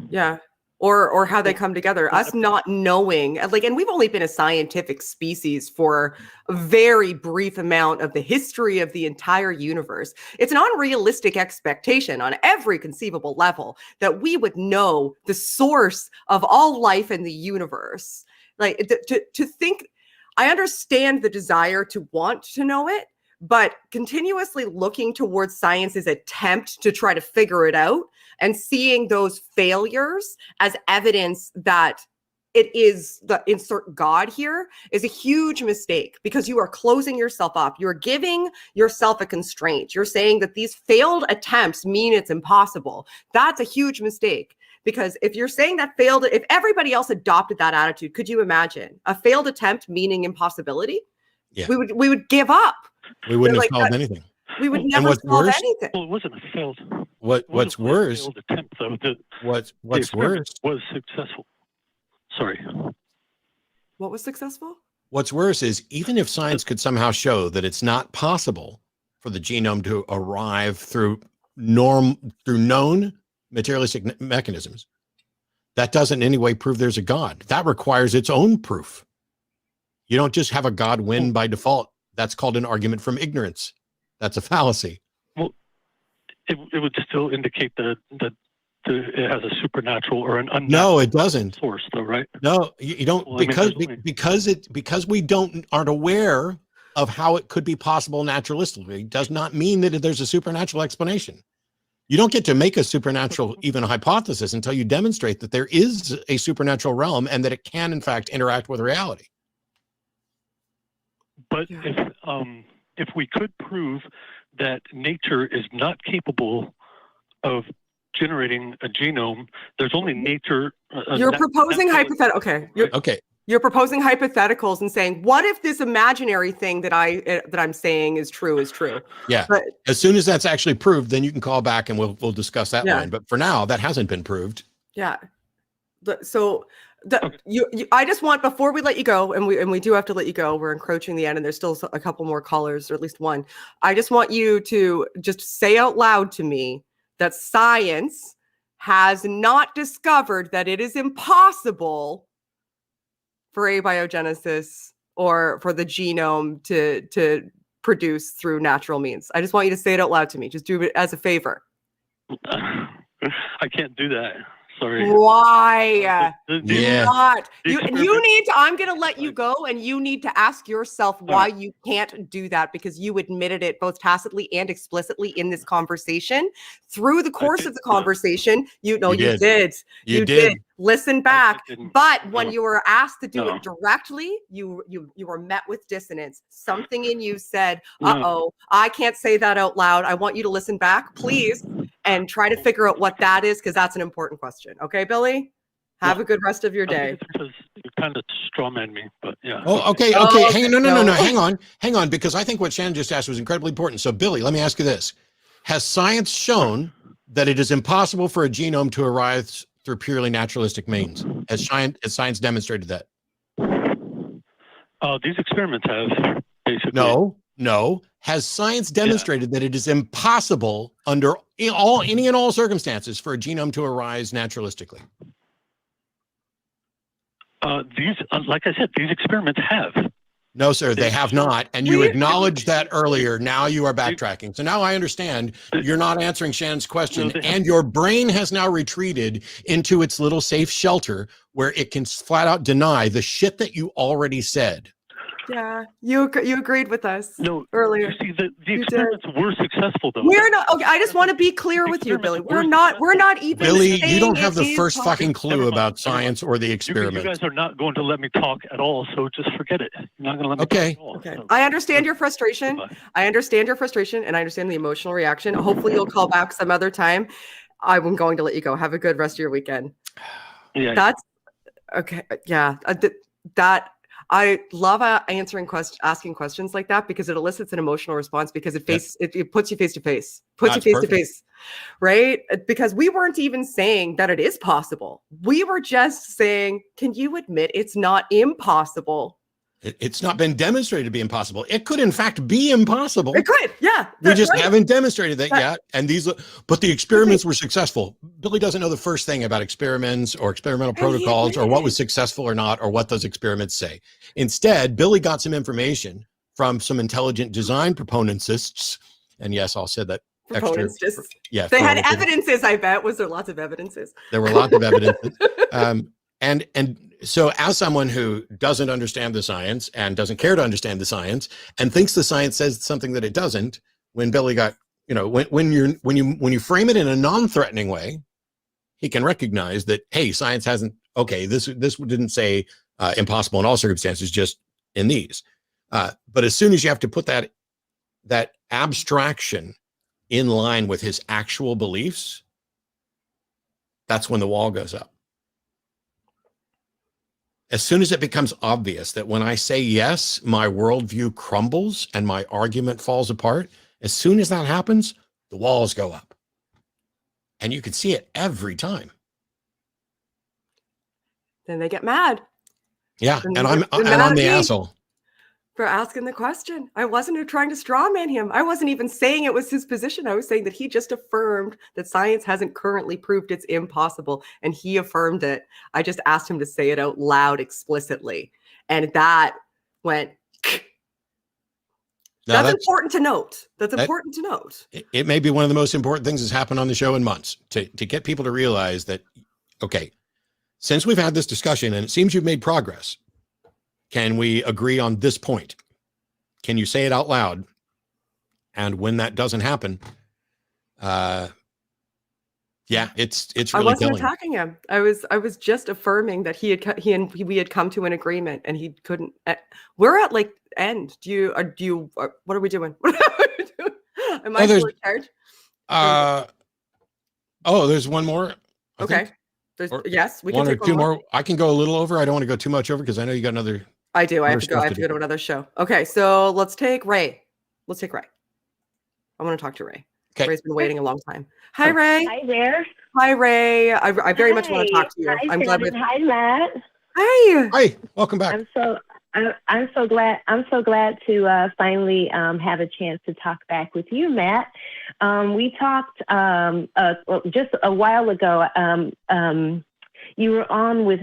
Yeah. Or how they come together. Us not knowing, and we've only been a scientific species for a very brief amount of the history of the entire universe. It's an unrealistic expectation on every conceivable level that we would know the source of all life in the universe. To think, I understand the desire to want to know it, but continuously looking towards science's attempt to try to figure it out and seeing those failures as evidence that it is the insert God here is a huge mistake, because you are closing yourself up. You're giving yourself a constraint. You're saying that these failed attempts mean it's impossible. That's a huge mistake. Because if you're saying that if everybody else adopted that attitude, could you imagine a failed attempt meaning impossibility? Yeah. We would give up. We wouldn't have solved anything. We would never solve anything. Well, it wasn't a failed. What's worse? Failed attempt, though. What's worse was successful. Sorry. What was successful? What's worse is even if science could somehow show that it's not possible for the genome to arrive through known materialistic mechanisms, that doesn't in any way prove there's a God. That requires its own proof. You don't just have a God win by default. That's called an argument from ignorance. That's a fallacy. Well, it would still indicate that it has a supernatural or an unnatural. No, it doesn't. Source, though, right? No, you don't, because we aren't aware of how it could be possible naturalistically does not mean that there's a supernatural explanation. You don't get to make a supernatural, even a hypothesis, until you demonstrate that there is a supernatural realm and that it can, in fact, interact with reality. But if we could prove that nature is not capable of generating a genome, there's only nature. You're proposing hypothetical. Okay. Okay. You're proposing hypotheticals and saying, what if this imaginary thing that I'm saying is true is true? Yeah. But as soon as that's actually proved, then you can call back and we'll discuss that Yeah. line. But for now, that hasn't been proved. yeah. I just want, before we let you go, and we do have to let you go, we're encroaching the end and there's still a couple more callers, or at least one. I just want you to just say out loud to me that science has not discovered that it is impossible for abiogenesis or for the genome to produce through natural means. I just want you to say it out loud to me. Just do it as a favor. I can't do that. Sorry. Why? Yeah. Not. You need to, I'm going to let you go, and you need to ask yourself why you can't do that, because you admitted it both tacitly and explicitly in this conversation. Through the course of the conversation, you did. You did. Listen back. But when you were asked to do it directly, you were met with dissonance. Something in you said, I can't say that out loud. I want you to listen back, please, and try to figure out what that is, because that's an important question. Okay, Billy? Have a good rest of your day. Because you kind of strawman me, but yeah. Oh, okay. Hang on. No. Hang on, because I think what Shannon just asked was incredibly important. So, Billy, let me ask you this. Has science shown that it is impossible for a genome to arise through purely naturalistic means? Has science demonstrated that? These experiments have, basically. No. Has science demonstrated that it is impossible under any and all circumstances for a genome to arise naturalistically? Like I said, these experiments have. No, sir, they have not. And you acknowledged that earlier. Now you are backtracking. So now I understand you're not answering Shannon's question, and your brain has now retreated into its little safe shelter where it can flat out deny the shit that you already said. Yeah, you agreed with us earlier. You see, the experiments were successful, though. We're not. Okay, I just want to be clear with you, Billy. We're not even. Billy, you don't have the first fucking clue about science or the experiment. You guys are not going to let me talk at all, so just forget it. You're not going to let me talk at all. Okay. I understand your frustration. I understand your frustration, and I understand the emotional reaction. Hopefully, you'll call back some other time. I'm going to let you go. Have a good rest of your weekend. Yeah. That's okay. Yeah. I love asking questions like that, because it elicits an emotional response, because it puts you face to face, right? Because we weren't even saying that it is possible. We were just saying, can you admit it's not impossible? It's not been demonstrated to be impossible. It could, in fact, be impossible. It could, yeah. We just haven't demonstrated that yet. And but the experiments were successful. Billy doesn't know the first thing about experiments or experimental protocols or what was successful or not, or what those experiments say. Instead, Billy got some information from some intelligent design proponentists. And yes, I'll say that extra. Yeah, they had evidences, I bet. Was there lots of evidences? There were lots of evidences. And so as someone who doesn't understand the science and doesn't care to understand the science and thinks the science says something that it doesn't, when Billy got, when you frame it in a non-threatening way, he can recognize that, hey, science hasn't, this didn't say impossible in all circumstances, just in these. But as soon as you have to put that abstraction in line with his actual beliefs, that's when the wall goes up. As soon as it becomes obvious that when I say yes, my worldview crumbles and my argument falls apart, as soon as that happens, the walls go up. And you can see it every time. Then they get mad. Yeah, and I'm the asshole. For asking the question. I wasn't trying to straw man him. I wasn't even saying it was his position. I was saying that he just affirmed that science hasn't currently proved it's impossible, and he affirmed it. I just asked him to say it out loud explicitly, and that went. That's important to note. That's important to note. It may be one of the most important things that's happened on the show in months, to get people to realize that, okay, since we've had this discussion and it seems you've made progress, can we agree on this point? can you say it out loud? And when that doesn't happen, yeah, it's really I wasn't killing. attacking him. I was just affirming that we had come to an agreement, and he couldn't. We're at like end. What are we doing? Am I still in charge? There's one more. Okay. Yes, we can one or take two one more. more. I can go a little over. I don't want to go too much over because I know you got another. I do. I have to go. I have to go to another show. Okay, so let's take Rae. Let's take Rae. I want to talk to Rae. Okay. Rae's been waiting a long time. Hi, Rae. Hi there. Hi, Rae. I very much want to talk to you. Hi, I'm glad. Hi, Matt. Hi. Hi. Welcome back. I'm so glad. I'm so glad to finally have a chance to talk back with you, Matt. We talked just a while ago. We were on with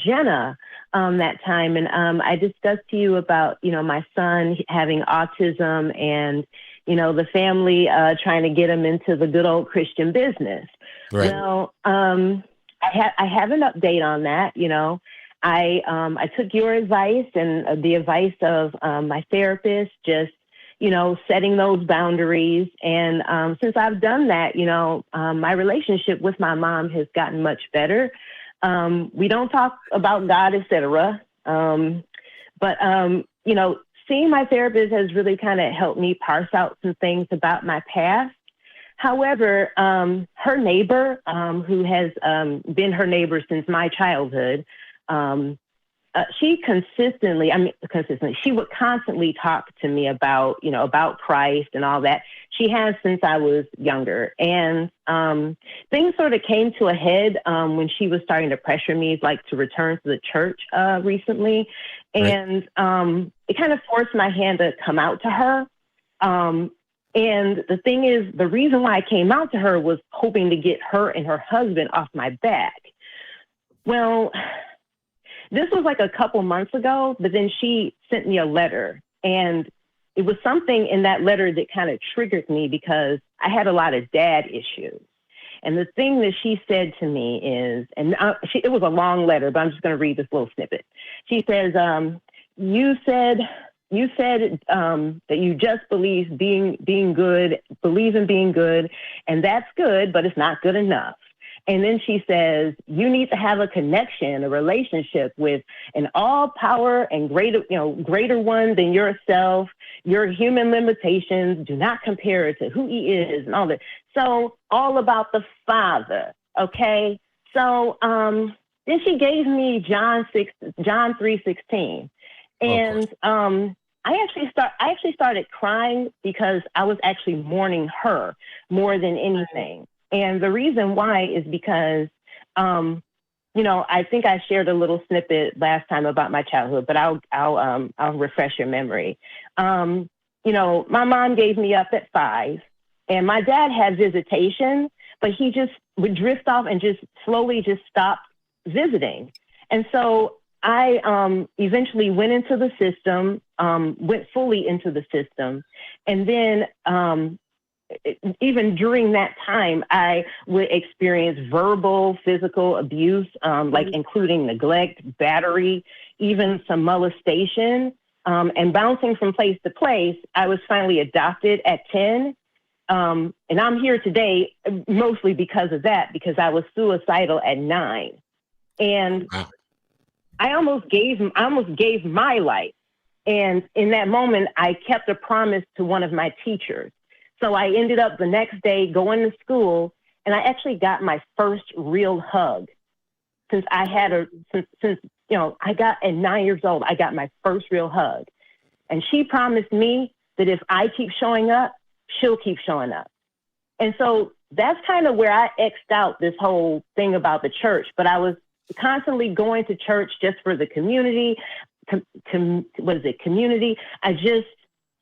Jenna that time, and I discussed to you about my son having autism and the family trying to get him into the good old Christian business. Right. Well, I have an update on that. I took your advice and the advice of my therapist, just setting those boundaries. And since I've done that, my relationship with my mom has gotten much better. We don't talk about God, etc. But seeing my therapist has really kind of helped me parse out some things about my past. However, her neighbor, who has been her neighbor since my childhood, she she would constantly talk to me about, about Christ and all that. She has since I was younger. And things sort of came to a head when she was starting to pressure me, like to return to the church recently. And it kind of forced my hand to come out to her. And the thing is, the reason why I came out to her was hoping to get her and her husband off my back. Well, this was like a couple months ago, but then she sent me a letter, and it was something in that letter that kind of triggered me because I had a lot of dad issues. And the thing that she said to me is, it was a long letter, but I'm just going to read this little snippet. She says, you said that you just believe in being good, and that's good, but it's not good enough. And then she says, you need to have a connection, a relationship with an all power and greater one than yourself. Your human limitations do not compare to who he is and all that. So all about the Father. Okay. So, then she gave me John 3:16. And, I actually started crying because I was actually mourning her more than anything. And the reason why is because, I think I shared a little snippet last time about my childhood, but I'll refresh your memory. My mom gave me up at 5, and my dad had visitation, but he just would drift off and just slowly just stop visiting. And so I eventually went into the system, went fully into the system, and then even during that time, I would experience verbal, physical abuse, like including neglect, battery, even some molestation, and bouncing from place to place. I was finally adopted at 10. And I'm here today mostly because of that, because I was suicidal at 9. And I almost gave my life. And in that moment, I kept a promise to one of my teachers. So I ended up the next day going to school, and I actually got my first real hug since I got at 9 years old, I got my first real hug. And she promised me that if I keep showing up, she'll keep showing up. And so that's kind of where I X'd out this whole thing about the church, but I was constantly going to church just for the community. Community. I just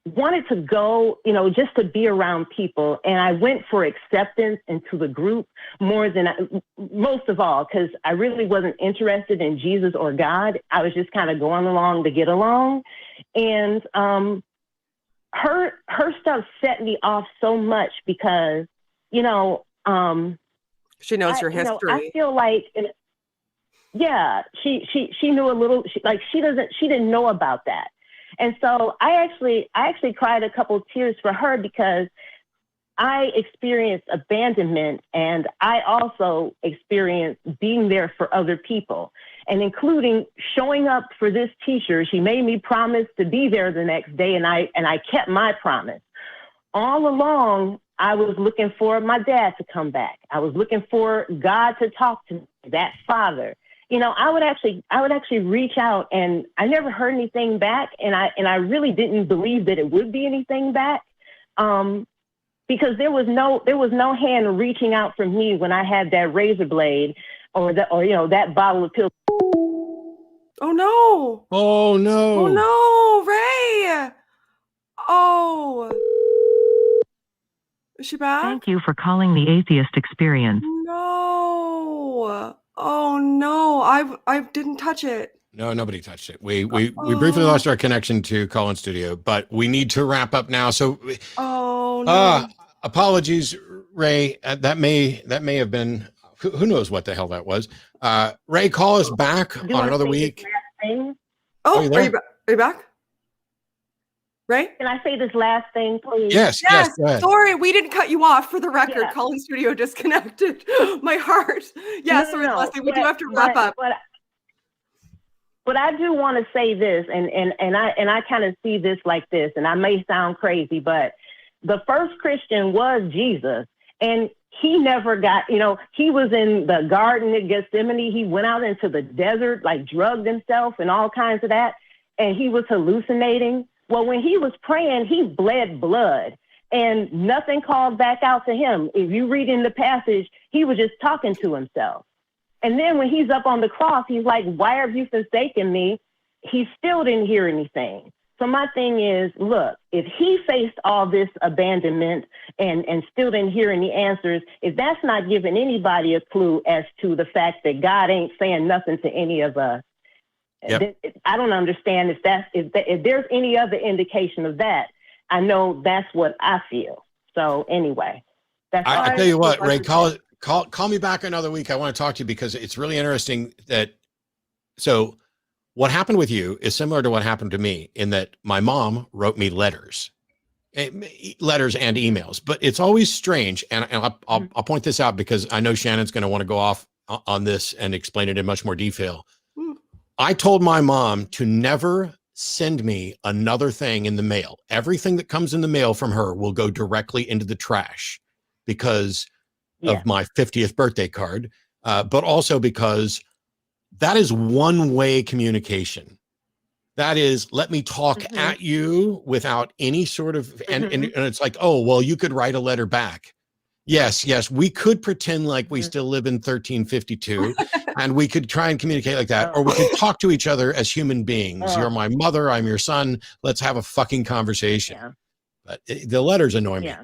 wanted to go, just to be around people. And I went for acceptance into the group most of all, because I really wasn't interested in Jesus or God. I was just kind of going along to get along. And her stuff set me off so much because, she knows your history. I feel like, she knew a little, she didn't know about that. And so I actually cried a couple of tears for her because I experienced abandonment, and I also experienced being there for other people, and including showing up for this teacher. She made me promise to be there the next day, and I kept my promise. All along, I was looking for my dad to come back. I was looking for God to talk to me, that father. You know, I would actually reach out, and I never heard anything back, and I really didn't believe that it would be anything back. Because there was no hand reaching out from me when I had that razor blade or that bottle of pills. Oh no! Oh no! Oh no, Ray! Oh, is she back? Thank you for calling the Atheist Experience. No! Oh no! I didn't touch it. No, nobody touched it. We briefly lost our connection to Colin's studio, but we need to wrap up now. So, oh no! Apologies, Ray. That may have been who knows what the hell that was. Ray, call us back on another week. Oh, are you back? Ray? Can I say this last thing, please? Yes. Go ahead. Sorry, we didn't cut you off. For the record, Colin's studio disconnected. My heart. Yeah, sorry, last thing. We do have to wrap up. But I do want to say this, and I kind of see this like this, and I may sound crazy, but the first Christian was Jesus, and he never got, he was in the Garden of Gethsemane. He went out into the desert, like drugged himself and all kinds of that, and he was hallucinating. Well, when he was praying, he bled blood, and nothing called back out to him. If you read in the passage, he was just talking to himself. And then when he's up on the cross, he's like, why have you forsaken me? He still didn't hear anything. So my thing is, look, if he faced all this abandonment and still didn't hear any answers, if that's not giving anybody a clue as to the fact that God ain't saying nothing to any of us, I don't understand if there's any other indication of that. I know that's what I feel. So anyway, that's all. I tell you what, Ray, call me back another week. I want to talk to you because it's really interesting so what happened with you is similar to what happened to me in that my mom wrote me letters and emails, but it's always strange. And I'll point this out because I know Shannon's going to want to go off on this and explain it in much more detail. I told my mom to never send me another thing in the mail. Everything that comes in the mail from her will go directly into the trash because of my 50th birthday card, but also because that is one-way communication. That is, let me talk at you without any sort of, and it's like, oh, well, you could write a letter back. Yes, we could pretend like we still live in 1352 and we could try and communicate like that, or we could talk to each other as human beings. You're my mother, I'm your son. Let's have a fucking conversation. Yeah. But the letters annoy me.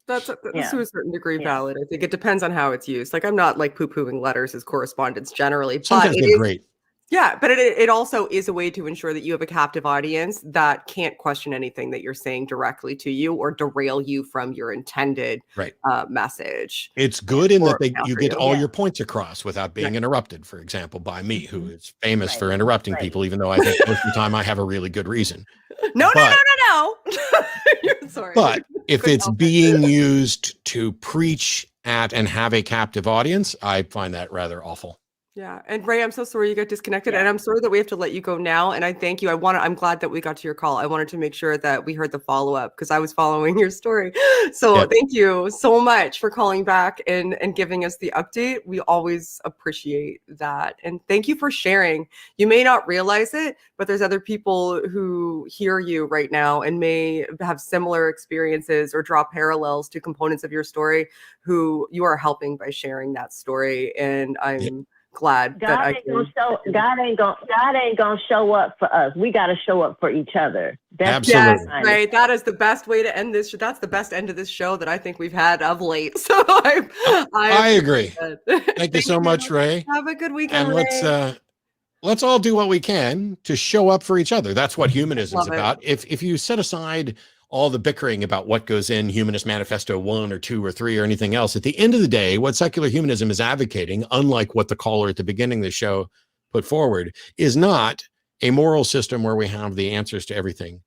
That's to a certain degree valid. I think it depends on how it's used. Like, I'm not like poo-pooing letters as correspondence generally, sometimes but they're great. Yeah, but it also is a way to ensure that you have a captive audience that can't question anything that you're saying directly to you or derail you from your intended message. It's good in that you get all your points across without being interrupted, for example, by me, who is famous for interrupting people, even though I think most of the time I have a really good reason. No. Sorry. But if it's being used to preach at and have a captive audience, I find that rather awful. Yeah. And Ray, I'm so sorry you got disconnected, and I'm sorry that we have to let you go now. And I thank you. I'm glad that we got to your call. I wanted to make sure that we heard the follow-up because I was following your story. So thank you so much for calling back and giving us the update. We always appreciate that. And thank you for sharing. You may not realize it, but there's other people who hear you right now and may have similar experiences or draw parallels to components of your story who you are helping by sharing that story. And I'm glad God ain't gonna show up for us. We got to show up for each other. Absolutely. Right. That is the best way to end this. That's the best end of this show that I think we've had of late. So I agree. Thank you so much, Ray. Have a good weekend. And let's all do what we can to show up for each other. That's what humanism is about. If you set aside all the bickering about what goes in Humanist Manifesto 1 or 2 or 3 or anything else, at the end of the day, what secular humanism is advocating, unlike what the caller at the beginning of the show put forward, is not a moral system where we have the answers to everything.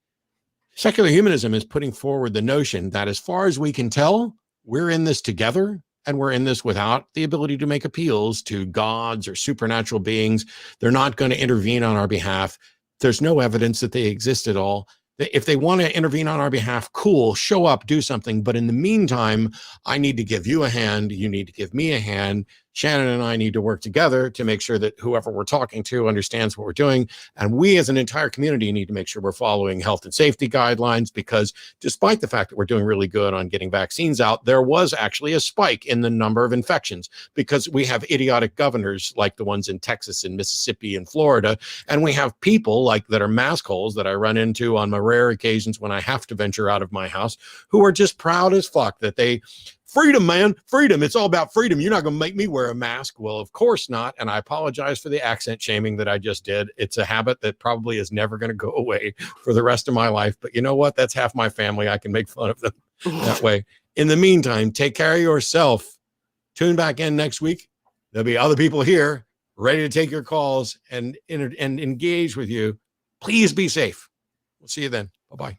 Secular humanism is putting forward the notion that as far as we can tell, we're in this together, and we're in this without the ability to make appeals to gods or supernatural beings. They're not going to intervene on our behalf. There's no evidence that they exist at all. If they want to intervene on our behalf, cool, show up, do something. But in the meantime, I need to give you a hand. You need to give me a hand. Shannon and I need to work together to make sure that whoever we're talking to understands what we're doing. And we as an entire community need to make sure we're following health and safety guidelines, because despite the fact that we're doing really good on getting vaccines out, there was actually a spike in the number of infections because we have idiotic governors like the ones in Texas and Mississippi and Florida. And we have people like that are mask holes that I run into on my rare occasions when I have to venture out of my house, who are just proud as fuck that they freedom, man, freedom. It's all about freedom. You're not going to make me wear a mask. Well, of course not. And I apologize for the accent shaming that I just did. It's a habit that probably is never going to go away for the rest of my life. But you know what? That's half my family. I can make fun of them that way. In the meantime, take care of yourself. Tune back in next week. There'll be other people here ready to take your calls and engage with you. Please be safe. We'll see you then. Bye-bye.